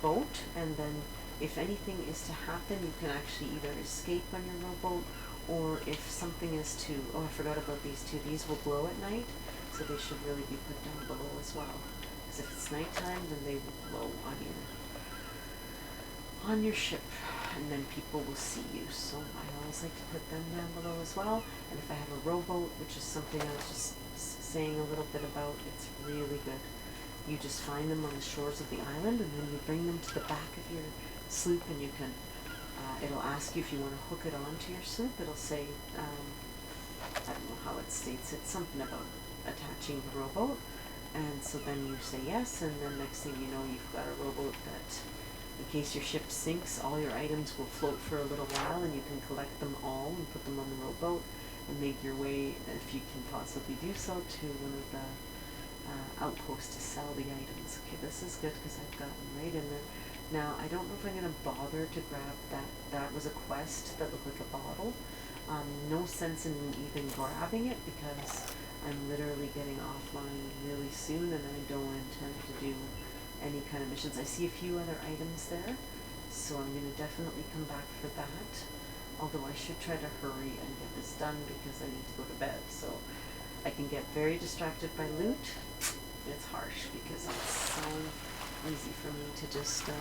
S1: boat, and then if anything is to happen, you can actually either escape on your rowboat, or if something is to, oh, I forgot about these two. These will glow at night, so they should really be put down below as well. If it's nighttime, then they will glow on your ship, and then people will see you. So I always like to put them down below as well. And if I have a rowboat, which is something I was just saying a little bit about, it's really good. You just find them on the shores of the island, and then you bring them to the back of your sloop, and you can, it'll ask you if you want to hook it onto your sloop. It'll say, I don't know how it states, it's something about attaching the rowboat. And so then you say yes, and then next thing you know, you've got a rowboat that, in case your ship sinks, all your items will float for a little while, and you can collect them all and put them on the rowboat and make your way, if you can possibly do so, to one of the outposts to sell the items. Okay, this is good because I've got them right in there. Now, I don't know if I'm going to bother to grab that. That was a quest that looked like a bottle. No sense in even grabbing it because I'm literally getting offline really soon, and I don't intend to do any kind of missions. I see a few other items there, so I'm going to definitely come back for that. Although I should try to hurry and get this done because I need to go to bed. So I can get very distracted by loot. It's harsh because it's so easy for me to just get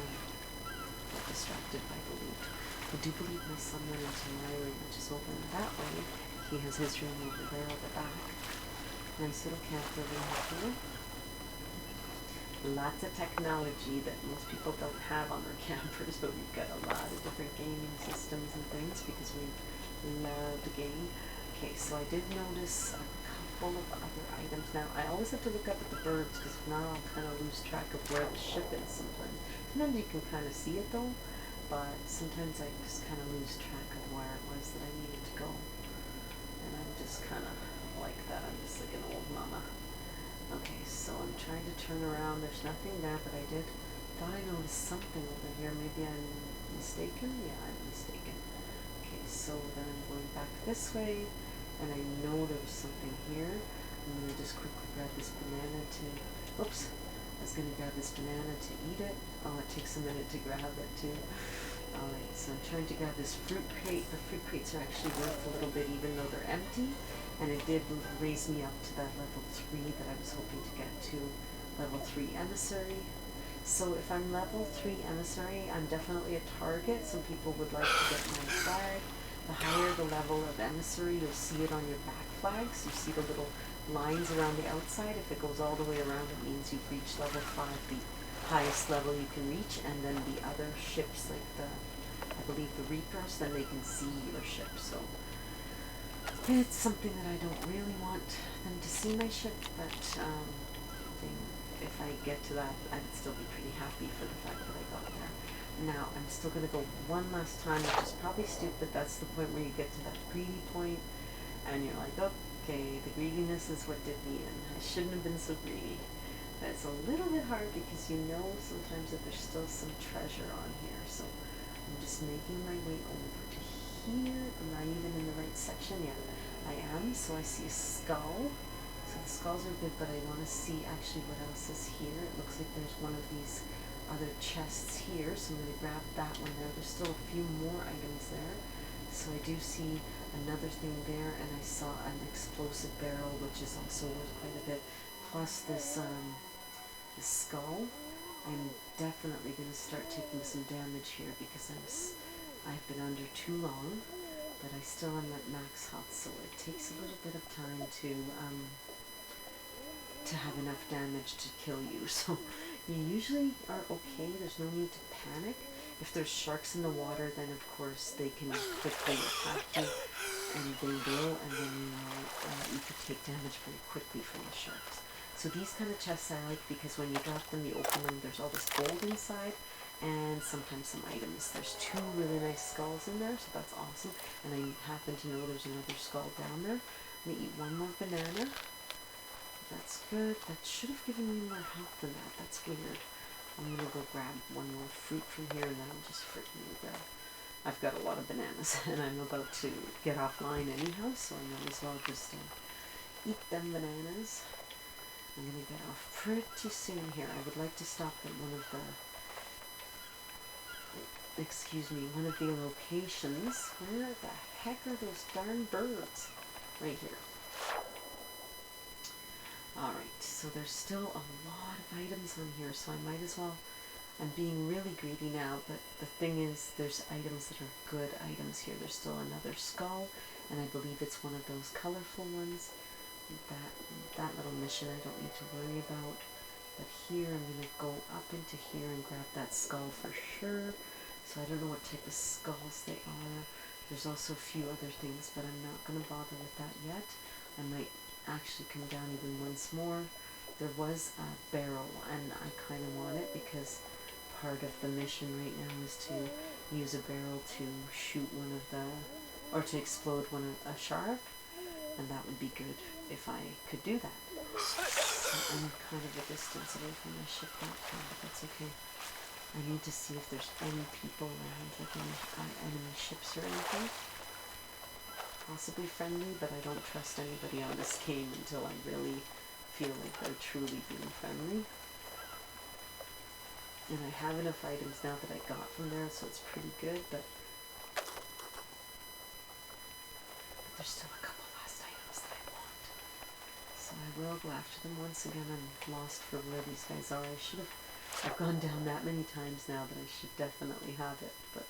S1: distracted by the loot. I do believe my son went into my room, which is over that way. He has his room over there at the back. Nice little camper room here. Lots of technology that most people don't have on their campers, but we've got a lot of different gaming systems and things because we love to game. Okay, so I did notice a couple of other items. Now, I always have to look up at the birds because if not, I'll kind of lose track of where the ship is sometimes. Sometimes you can kind of see it though, but sometimes I just kind of lose track of where it was that I needed to go. And I'm just kind of like that. I'm just like an old mama. Okay, so I'm trying to turn around. There's nothing there, but I thought I noticed something over here. Maybe I'm mistaken? Yeah, I'm mistaken. Okay, so then I'm going back this way, and I know there was something here. I'm going to just quickly grab this banana to, oops, I was going to grab this banana to eat it. Oh, it takes a minute to grab it too. Alright, so I'm trying to grab this fruit crate. The fruit crates are actually worth a little bit even though they're empty. And it did raise me up to that level 3 that I was hoping to get to. Level 3 emissary. So if I'm level 3 emissary, I'm definitely a target. Some people would like to get my flag. The higher the level of emissary, you'll see it on your back flags. You see the little lines around the outside. If it goes all the way around, it means you've reached level 5, the highest level you can reach. And then the other ships, like I believe the Reapers, then they can see your ship. So it's something that I don't really want them to see my ship, but if I get to that, I'd still be pretty happy for the fact that I got there. Now, I'm still going to go one last time, which is probably stupid. That's the point where you get to that greedy point, and you're like, okay, the greediness is what did me in. I shouldn't have been so greedy. But it's a little bit hard because you know sometimes that there's still some treasure on here. So I'm just making my way over to here. Am I even in the right section? Yeah, I am. So I see a skull. So the skulls are good, but I want to see actually what else is here. It looks like there's one of these other chests here, so I'm going to grab that one there. There's still a few more items there. So I do see another thing there, and I saw an explosive barrel, which is also worth quite a bit. Plus this skull. I'm definitely going to start taking some damage here because I've been under too long, but I still am at max health, so it takes a little bit of time to have enough damage to kill you. So you usually are okay. There's no need to panic. If there's sharks in the water, then of course they can quickly attack you, and they will, and then you could take damage very quickly from the sharks. So these kind of chests I like because when you drop them, you open them, there's all this gold inside, and sometimes some items. There's 2 really nice skulls in there, so that's awesome. And I happen to know there's another skull down there. I'm going to eat one more banana. That's good. That should have given me more health than that. That's weird. I'm going to go grab one more fruit from here, and then I'll just freaking grab. I've got a lot of bananas, and I'm about to get offline anyhow, so I might as well just eat them bananas. I'm going to get off pretty soon here. I would like to stop at one of the locations. Where the heck are those darn birds? Right here. Alright, so there's still a lot of items on here, so I might as well. I'm being really greedy now, but the thing is, there's items that are good items here. There's still another skull, and I believe it's one of those colorful ones. That little mission I don't need to worry about. But here, I'm going to go up into here and grab that skull for sure. So I don't know what type of skulls they are. There's also a few other things, but I'm not going to bother with that yet. I might actually come down even once more. There was a barrel, and I kind of want it because part of the mission right now is to use a barrel to shoot to explode a shark, and that would be good if I could do that. So I'm kind of a distance away from my ship that time, but that's okay. I need to see if there's any people around, like any enemy ships or anything. Possibly friendly, but I don't trust anybody on this game until I really feel like they're truly being friendly. And I have enough items now that I got from there, so it's pretty good, but there's still a couple last items that I want. So I will go after them once again. I'm lost for where these guys are. I've gone down that many times now that I should definitely have it, but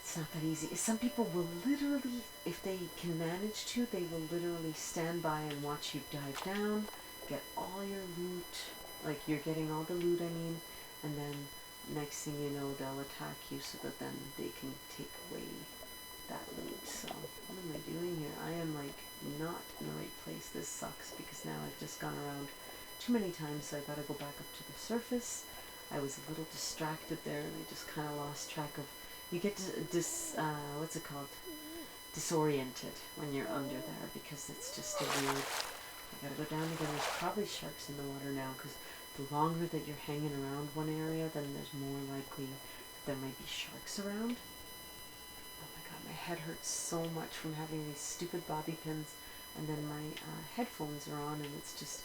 S1: it's not that easy. Some people will literally, if they can manage to, they will literally stand by and watch you dive down, get all your loot, like you're getting all the loot, and then next thing you know, they'll attack you so that then they can take away that loot. So what am I doing here? I am like not in the right place. This sucks because now I've just gone around too many times, so I gotta go back up to the surface. I was a little distracted there, and I just kind of lost track of. You get what's it called? Disoriented when you're under there because it's just a weird. I gotta go down again. There's probably sharks in the water now because the longer that you're hanging around one area, then there's more likely that there might be sharks around. Oh my god, my head hurts so much from having these stupid bobby pins, and then my headphones are on, and it's just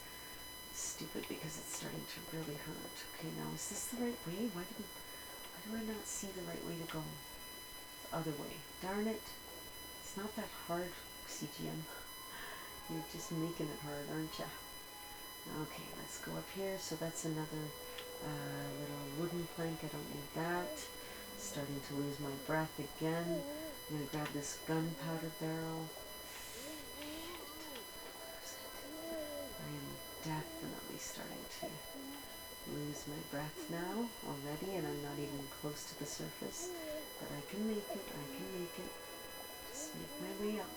S1: Stupid, because it's starting to really hurt. Okay, now is this the right way? Why do I not see the right way to go? The other way. Darn it. It's not that hard, CGM. You're just making it hard, aren't ya? Okay, let's go up here. So that's another little wooden plank. I don't need that. Starting to lose my breath again. I'm going to grab this gunpowder barrel. I am definitely starting to lose my breath now already, and I'm not even close to the surface. But I can make it. I can make it. Just make my way up.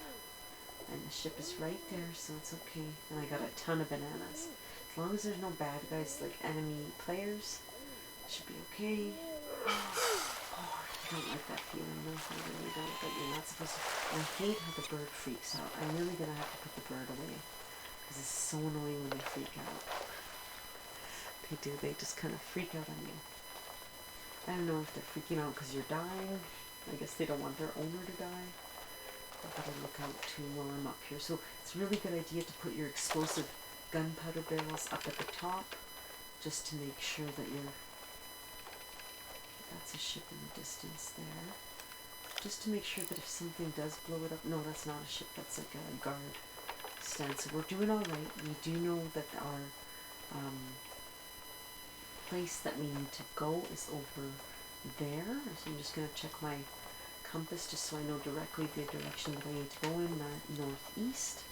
S1: And the ship is right there, so it's okay. And I got a ton of bananas. As long as there's no bad guys, like enemy players, it should be okay. Oh, I don't like that feeling, no, I really don't, but you're not supposed to. I hate how the bird freaks out. I'm really going to have to put the bird away, because it's so annoying when they freak out. They just kind of freak out on you. I don't know if they're freaking out because you're dying. I guess they don't want their owner to die. I gotta look out too while I'm up here. So it's a really good idea to put your explosive gunpowder barrels up at the top, just to make sure that you're... That's a ship in the distance there. Just to make sure that if something does blow it up... No, that's not a ship. That's like a guard stand. So we're doing all right. We do know that our place that we need to go is over there. So I'm just going to check my compass just so I know directly the direction that I need to go in, northeast,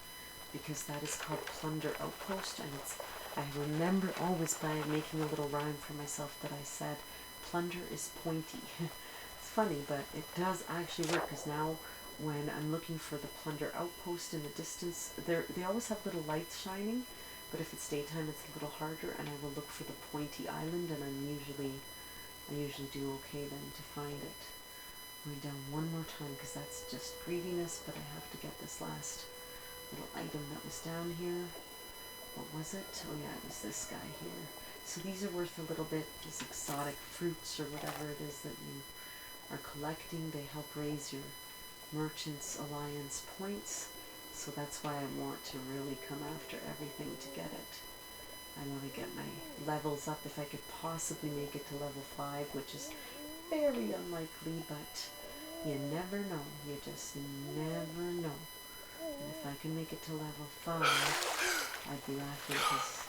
S1: because that is called Plunder Outpost, and it's, I remember always by making a little rhyme for myself that I said plunder is pointy. It's funny, but it does actually work, because now when I'm looking for the Plunder Outpost in the distance, they always have little lights shining, but if it's daytime it's a little harder, and I will look for the pointy island, and I usually do okay then to find it. Going down one more time, because that's just greediness, but I have to get this last little item that was down here. What was it? Oh yeah, it was this guy here. So these are worth a little bit, these exotic fruits or whatever it is that you are collecting. They help raise your Merchants Alliance points, so that's why I want to really come after everything to get it. I want to get my levels up if I could possibly make it to level 5, which is very unlikely, but you never know. You just never know. And if I can make it to level 5, I'd be laughing, because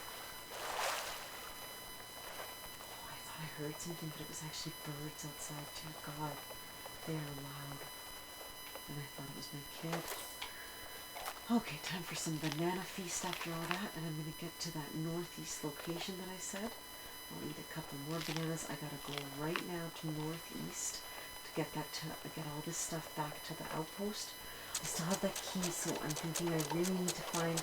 S1: I thought I heard something, but it was actually birds outside too. God, they are loud. And I thought it was my kid. Okay, time for some banana feast after all that, and I'm going to get to that northeast location that I said. I'll eat a couple more bananas. I gotta go right now to northeast to get all this stuff back to the outpost. I still have that key, so I'm thinking I really need to find,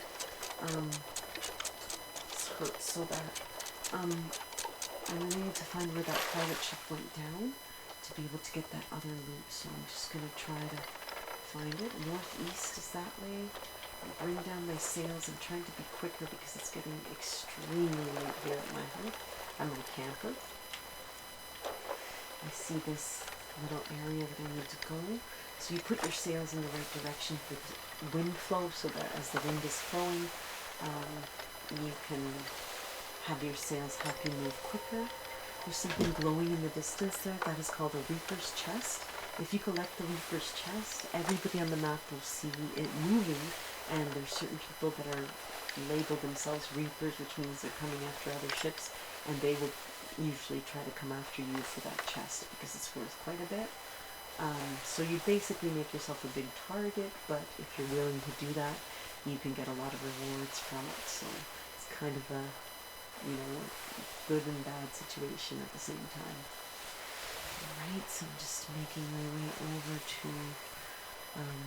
S1: this hurts so bad. I really need to find where that pirate ship went down to be able to get that other loot, so I'm just gonna try to find it. Northeast is that way. I'll bring down my sails. I'm trying to be quicker because it's getting extremely late here at my home. I'm a camper. I see this little area that I need to go. So you put your sails in the right direction for the wind flow, so that as the wind is flowing, you can have your sails help you move quicker. There's something glowing in the distance there. That is called a Reaper's Chest. If you collect the Reaper's Chest, everybody on the map will see it moving, and there's certain people that are labeled themselves Reapers, which means they're coming after other ships, and they will usually try to come after you for that chest because it's worth quite a bit. So you basically make yourself a big target, but if you're willing to do that, you can get a lot of rewards from it. So it's kind of a, good and bad situation at the same time. Alright, so I'm just making my way over to, oh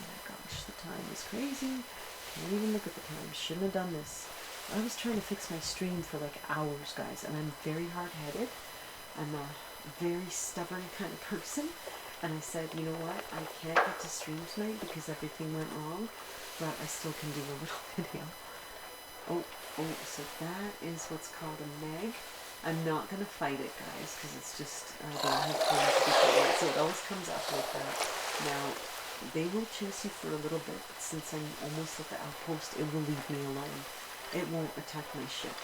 S1: my gosh, the time is crazy. Can't even look at the time. Shouldn't have done this. I was trying to fix my stream for like hours, guys, and I'm very hard-headed. I'm a very stubborn kind of person, and I said, you know what, I can't get to stream tonight because everything went wrong, but I still can do a little video. Oh, so that is what's called a meg. I'm not going to fight it, guys, because it's just, I don't have time to be fighting. So it always comes up like that. Now, they will chase you for a little bit, but since I'm almost at the outpost, it will leave me alone. it won't attack my ship.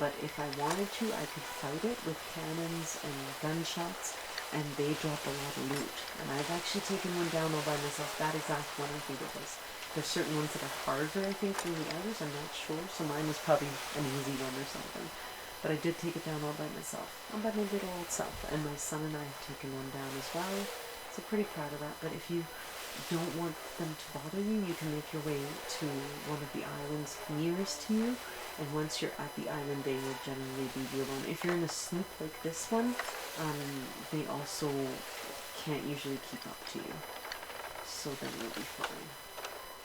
S1: But if I wanted to, I could fight it with cannons and gunshots, and they drop a lot of loot. And I've actually taken one down all by myself. That exact one, I think it was. There's certain ones that are harder, I think, than the others. I'm not sure. So mine was probably an easy one or something. But I did take it down all by myself. All by my little old self. And my son and I have taken one down as well. So pretty proud of that. But if you don't want them to bother you, you can make your way to one of the islands nearest to you. And once you're at the island, they will generally leave you alone. If you're in a sloop like this one, they also can't usually keep up to you. So then you'll be fine.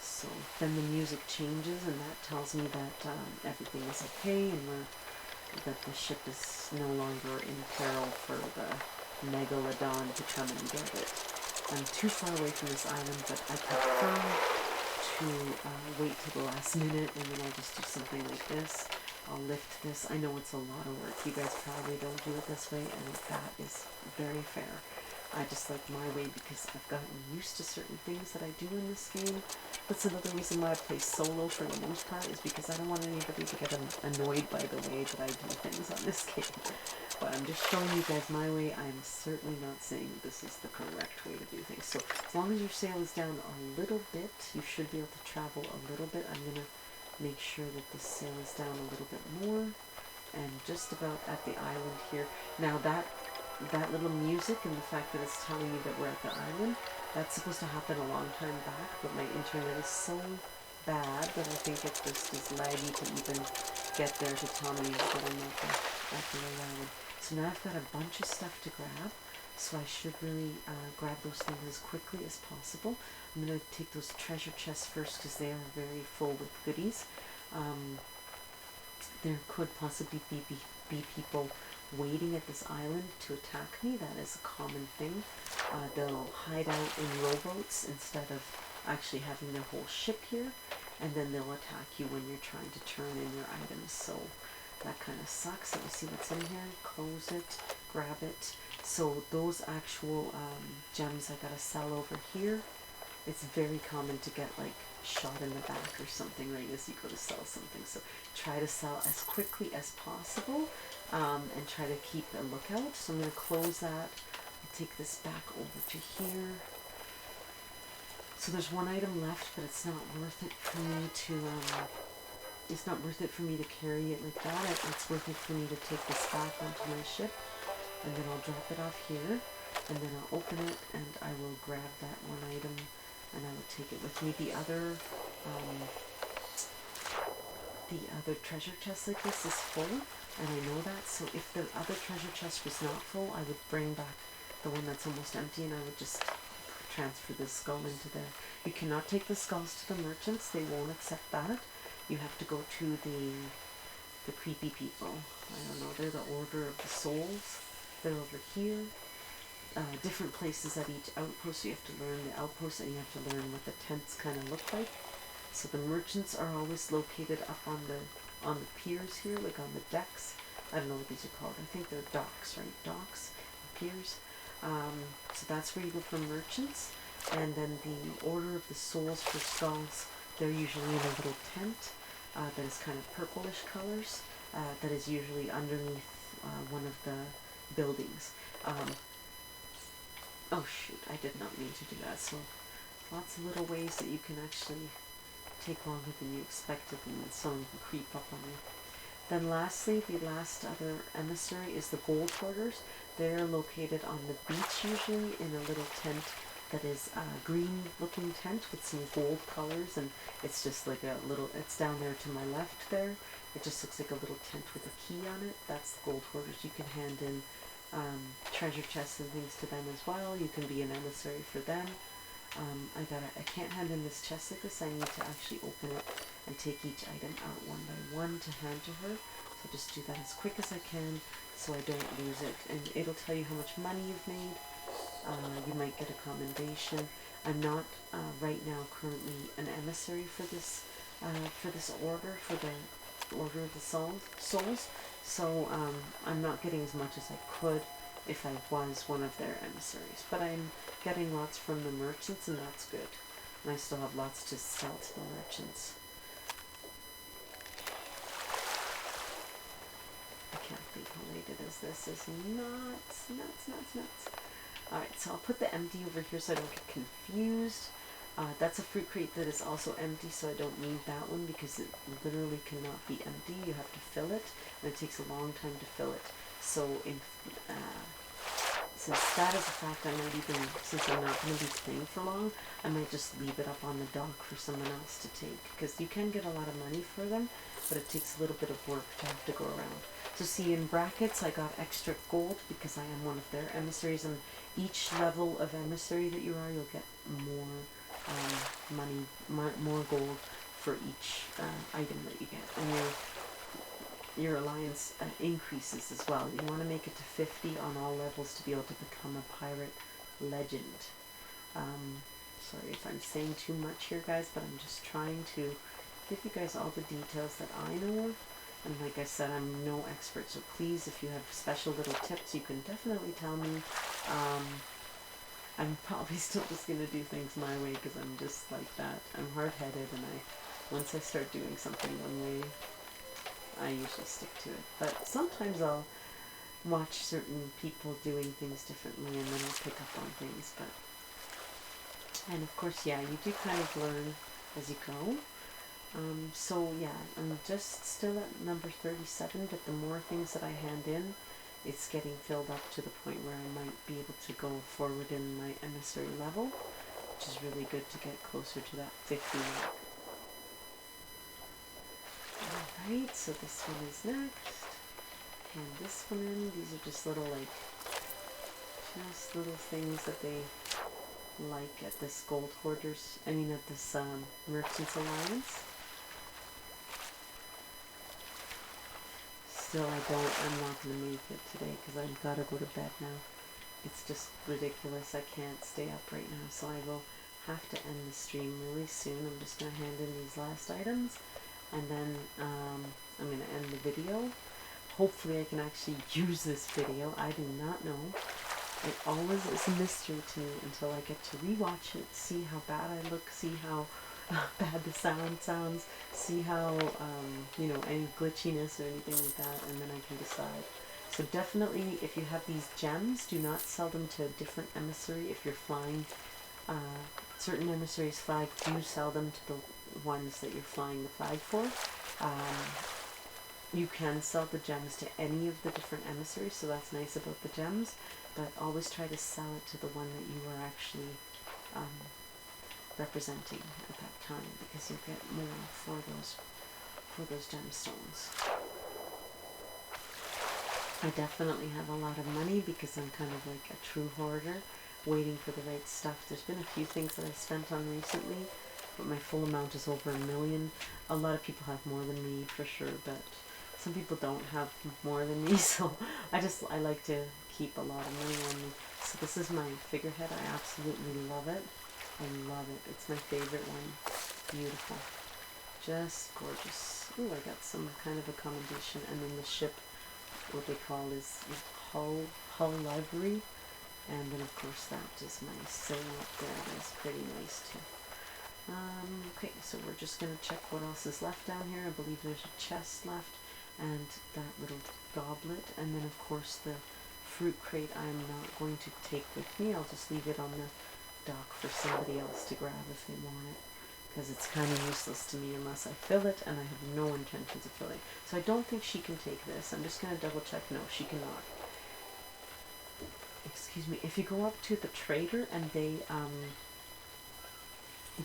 S1: So then the music changes, and that tells me that everything is okay, and that the ship is no longer in peril for the Megalodon to come and get it. I'm too far away from this island, but I prefer to wait till the last minute, and then I'll just do something like this. I'll lift this. I know it's a lot of work. You guys probably don't do it this way, and that is very fair. I just like my way because I've gotten used to certain things that I do in this game. That's another reason why I play solo for the most part, is because I don't want anybody to get annoyed by the way that I do things on this game. But I'm just showing you guys my way. I'm certainly not saying this is the correct way to do things. So as long as your sail is down a little bit, you should be able to travel a little bit. I'm going to make sure that the sail is down a little bit more. And just about at the island here. Now that little music and the fact that it's telling you that we're at the island, that's supposed to happen a long time back, but my internet is so bad that I think it just is laggy to even get there to tell me that I'm at the island. So now I've got a bunch of stuff to grab, so I should really grab those things as quickly as possible. I'm going to take those treasure chests first because they are very full with goodies. There could possibly be people waiting at this island to attack me. That is a common thing. They'll hide out in rowboats instead of actually having their whole ship here, and then they'll attack you when you're trying to turn in your items. So that kind of sucks. Let me see what's in here. Close it, grab it. So those actual gems I gotta sell over here. It's very common to get like shot in the back or something right as you go to sell something. So try to sell as quickly as possible, and try to keep a lookout. So I'm going to close that. I'll take this back over to here. So there's one item left, but it's not worth it for me to carry it like that. It's worth it for me to take this back onto my ship, and then I'll drop it off here, and then I'll open it, and I will grab that one item, and I will take it with me. The other treasure chest like this is full, and I know that, so if the other treasure chest was not full, I would bring back the one that's almost empty, and I would just transfer the skull into there. You cannot take the skulls to the merchants. They won't accept that. You have to go to the creepy people. I don't know, they're the Order of the Souls. They're over here. Different places at each outpost, so you have to learn the outpost, and you have to learn what the tents kind of look like. So the merchants are always located up on the piers here, like on the decks. I don't know what these are called. I think they're docks, right? Docks, piers. So that's where you go for merchants. And then the Order of the Souls for skulls, they're usually in a little tent that is kind of purplish colors, that is usually underneath one of the buildings. Oh shoot, I did not mean to do that. So lots of little ways that you can actually take longer than you expected, and then someone can creep up on you. Then lastly, the last other emissary is the gold hoarders. They're located on the beach usually in a little tent that is a green looking tent with some gold colors, and it's just like a little, it's down there to my left there. It just looks like a little tent with a key on it. That's the gold hoarders. You can hand in treasure chests and things to them as well. You can be an emissary for them. I can't hand in this chest like this. I need to actually open it and take each item out one by one to hand to her. So just do that as quick as I can so I don't lose it. And it'll tell you how much money you've made. You might get a commendation. I'm not right now currently an emissary for this order, for the Order of the Souls. So I'm not getting as much as I could if I was one of their emissaries. But I'm getting lots from the merchants, and that's good. And I still have lots to sell to the merchants. can't think how late it is. This is nuts, nuts, nuts, nuts. Alright, so I'll put the empty over here so I don't get confused. That's a fruit crate that is also empty, so I don't need that one because it literally cannot be empty. You have to fill it, and it takes a long time to fill it. So since that is a fact, I might even, since I'm not going to be playing for long, I might just leave it up on the dock for someone else to take. Because you can get a lot of money for them, but it takes a little bit of work to have to go around. So see, in brackets, I got extra gold because I am one of their emissaries, and each level of emissary that you are, you'll get more money, more gold for each item that you get. And your alliance increases as well. You want to make it to 50 on all levels to be able to become a pirate legend. Sorry if I'm saying too much here, guys, but I'm just trying to give you guys all the details that I know of. And like I said, I'm no expert, so please, if you have special little tips, you can definitely tell me. I'm probably still just going to do things my way because I'm just like that. I'm hard-headed, and once I start doing something one way, I usually stick to it. But sometimes I'll watch certain people doing things differently, and then I'll pick up on things. And of course, yeah, you do kind of learn as you go. So yeah, I'm just still at number 37, but the more things that I hand in, it's getting filled up to the point where I might be able to go forward in my emissary level, which is really good to get closer to that 50 mark. Alright, so this one is next. Hand this one in. These are just little, just little things that they like at this gold hoarders, at this Merchants Alliance. Still, I'm not going to make it today because I've got to go to bed now. It's just ridiculous. I can't stay up right now, so I will have to end the stream really soon. I'm just going to hand in these last items, and then I'm going to end the video. Hopefully I can actually use this video. I do not know. It always is a mystery to me until I get to rewatch it, see how bad I look, see how bad the sound sounds, see how, any glitchiness or anything like that, and then I can decide. So definitely, if you have these gems, do not sell them to a different emissary. If you're flying certain emissaries' flag, do sell them to the ones that you're flying the flag for. You can sell the gems to any of the different emissaries, so that's nice about the gems, but always try to sell it to the one that you are actually representing at that time, because you'll get more for those gemstones. I definitely have a lot of money because I'm kind of like a true hoarder, waiting for the right stuff. There's been a few things that I've spent on recently, but my full amount is over 1 million. A lot of people have more than me for sure, but some people don't have more than me, so I like to keep a lot of money on me. So this is my figurehead. I absolutely love it. I love it. It's my favorite one. Beautiful. Just gorgeous. Ooh, I got some kind of accommodation, and then the ship, what they call is hull livery, and then of course that is my sailing up there. That's pretty nice too. Okay, so we're just going to check what else is left down here. I believe there's a chest left, and that little goblet, and then of course the fruit crate I'm not going to take with me. I'll just leave it on the dock for somebody else to grab if they want it, because it's kind of useless to me unless I fill it, and I have no intentions of filling. So I don't think she can take this. I'm just going to double check. No, she cannot. Excuse me. If you go up to the trader and they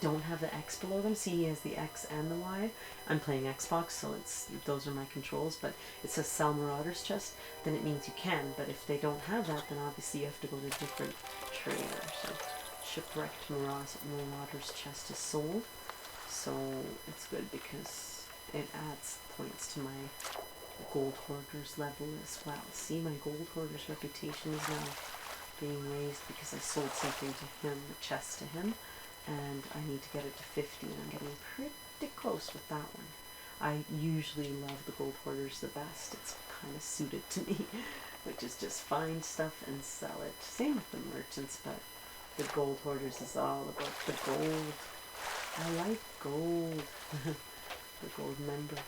S1: don't have the X below them, see, he has the X and the Y. I'm playing Xbox, so those are my controls, but it says sell Marauder's chest, then it means you can. But if they don't have that, then obviously you have to go to a different trader. So Shipwrecked Marauder's chest is sold, so it's good because it adds points to my gold hoarder's level as well. See, my gold hoarder's reputation is now being raised because I sold something to him, the chest to him, and I need to get it to 50, and I'm getting pretty close with that one. I usually love the gold hoarders the best. It's kind of suited to me, which is just find stuff and sell it. Same with the merchants, but the gold hoarders is all about the gold. I like gold. The gold member.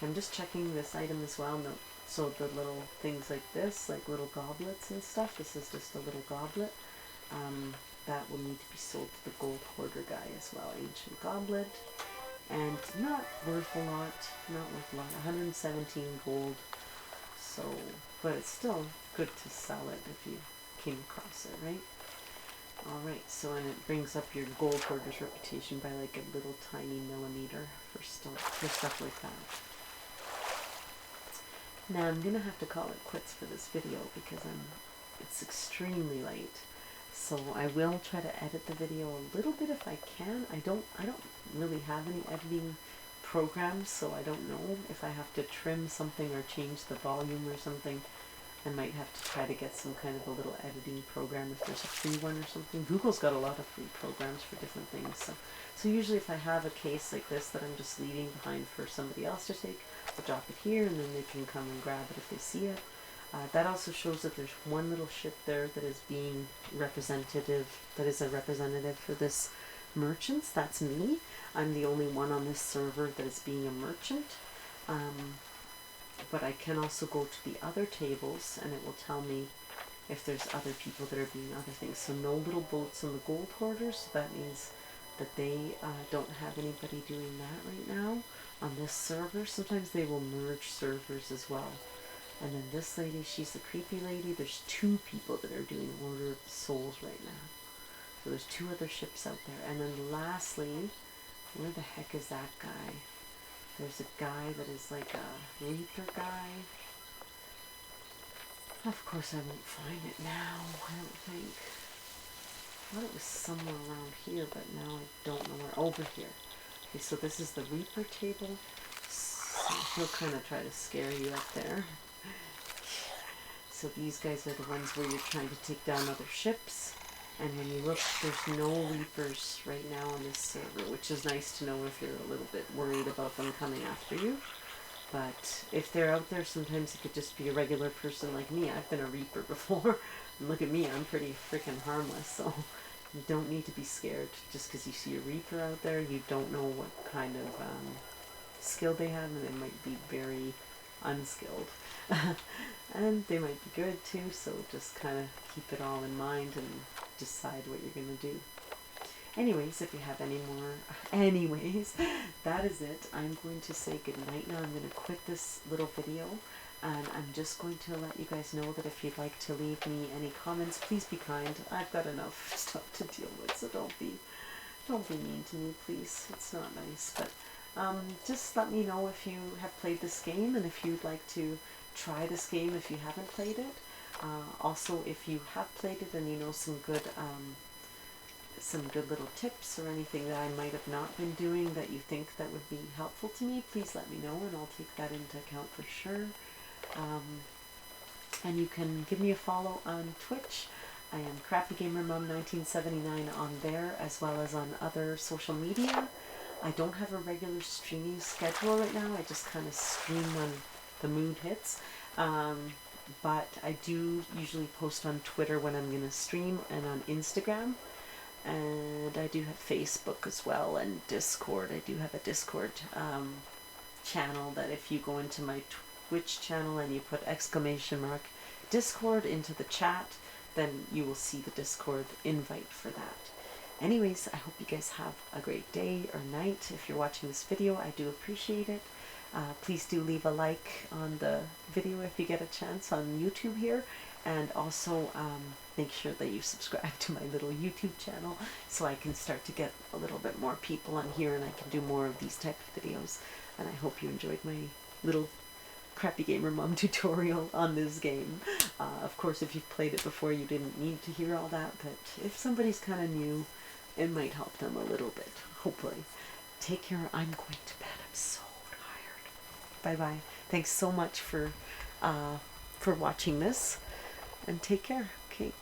S1: I'm just checking this item as well. No, So the little things like this, like little goblets and stuff, this is just a little goblet. That will need to be sold to the gold hoarder guy as well. Ancient goblet. And not worth a lot, not worth a lot, 117 gold. So, but it's still good to sell it if you came across it, right? Alright, so and it brings up your gold hoarder's reputation by like a little tiny millimeter for stuff like that. Now I'm gonna have to call it quits for this video because it's extremely late. So I will try to edit the video a little bit if I can. I don't really have any editing programs, so I don't know if I have to trim something or change the volume or something. I might have to try to get some kind of a little editing program if there's a free one or something. Google's got a lot of free programs for different things. So usually if I have a case like this that I'm just leaving behind for somebody else to take, I'll drop it here and then they can come and grab it if they see it. That also shows that there's one little ship there that is being representative, that is a representative for this merchants. That's me. I'm the only one on this server that is being a merchant. But I can also go to the other tables and it will tell me if there's other people that are being other things. So no little boats on the gold hoarders. So that means that they don't have anybody doing that right now on this server. Sometimes they will merge servers as well. And then this lady, she's the creepy lady. There's 2 people that are doing Order of the Souls right now. So there's 2 other ships out there. And then lastly, where the heck is that guy? There's a guy that is like a Reaper guy. Of course I won't find it now, I don't think. I thought it was somewhere around here, but now I don't know where. Over here. Okay, so this is the Reaper table. So he'll kind of try to scare you up there. So these guys are the ones where you're trying to take down other ships. And when you look, there's no Reapers right now on this server, which is nice to know if you're a little bit worried about them coming after you. But if they're out there, sometimes it could just be a regular person like me. I've been a Reaper before. And look at me, I'm pretty freaking harmless. So you don't need to be scared just because you see a Reaper out there. You don't know what kind of skill they have, and they might be very unskilled. And they might be good too, so just kind of keep it all in mind and decide what you're going to do. Anyways, if you have any more, that is it. I'm going to say goodnight now. I'm going to quit this little video, and I'm just going to let you guys know that if you'd like to leave me any comments, please be kind. I've got enough stuff to deal with, so don't be mean to me, please. It's not nice, but just let me know if you have played this game and if you'd like to try this game if you haven't played it. Also, if you have played it and you know some good little tips or anything that I might have not been doing that you think that would be helpful to me, please let me know and I'll take that into account for sure. And you can give me a follow on Twitch. I am CrappyGamerMom 1979 on there, as well as on other social media. I don't have a regular streaming schedule right now. I just kind of stream when the mood hits. But I do usually post on Twitter when I'm going to stream, and on Instagram. And I do have Facebook as well, and Discord. I do have a Discord channel that if you go into my Twitch channel and you put !Discord into the chat, then you will see the Discord invite for that. Anyways, I hope you guys have a great day or night. If you're watching this video, I do appreciate it. Please do leave a like on the video if you get a chance on YouTube here. And also make sure that you subscribe to my little YouTube channel so I can start to get a little bit more people on here and I can do more of these type of videos. And I hope you enjoyed my little Crappy Gamer Mom tutorial on this game. Of course, if you've played it before, you didn't need to hear all that, but if somebody's kind of new, it might help them a little bit, hopefully. Take care. I'm going to bed. I'm so tired. Bye-bye. Thanks so much for watching this, and take care. Okay.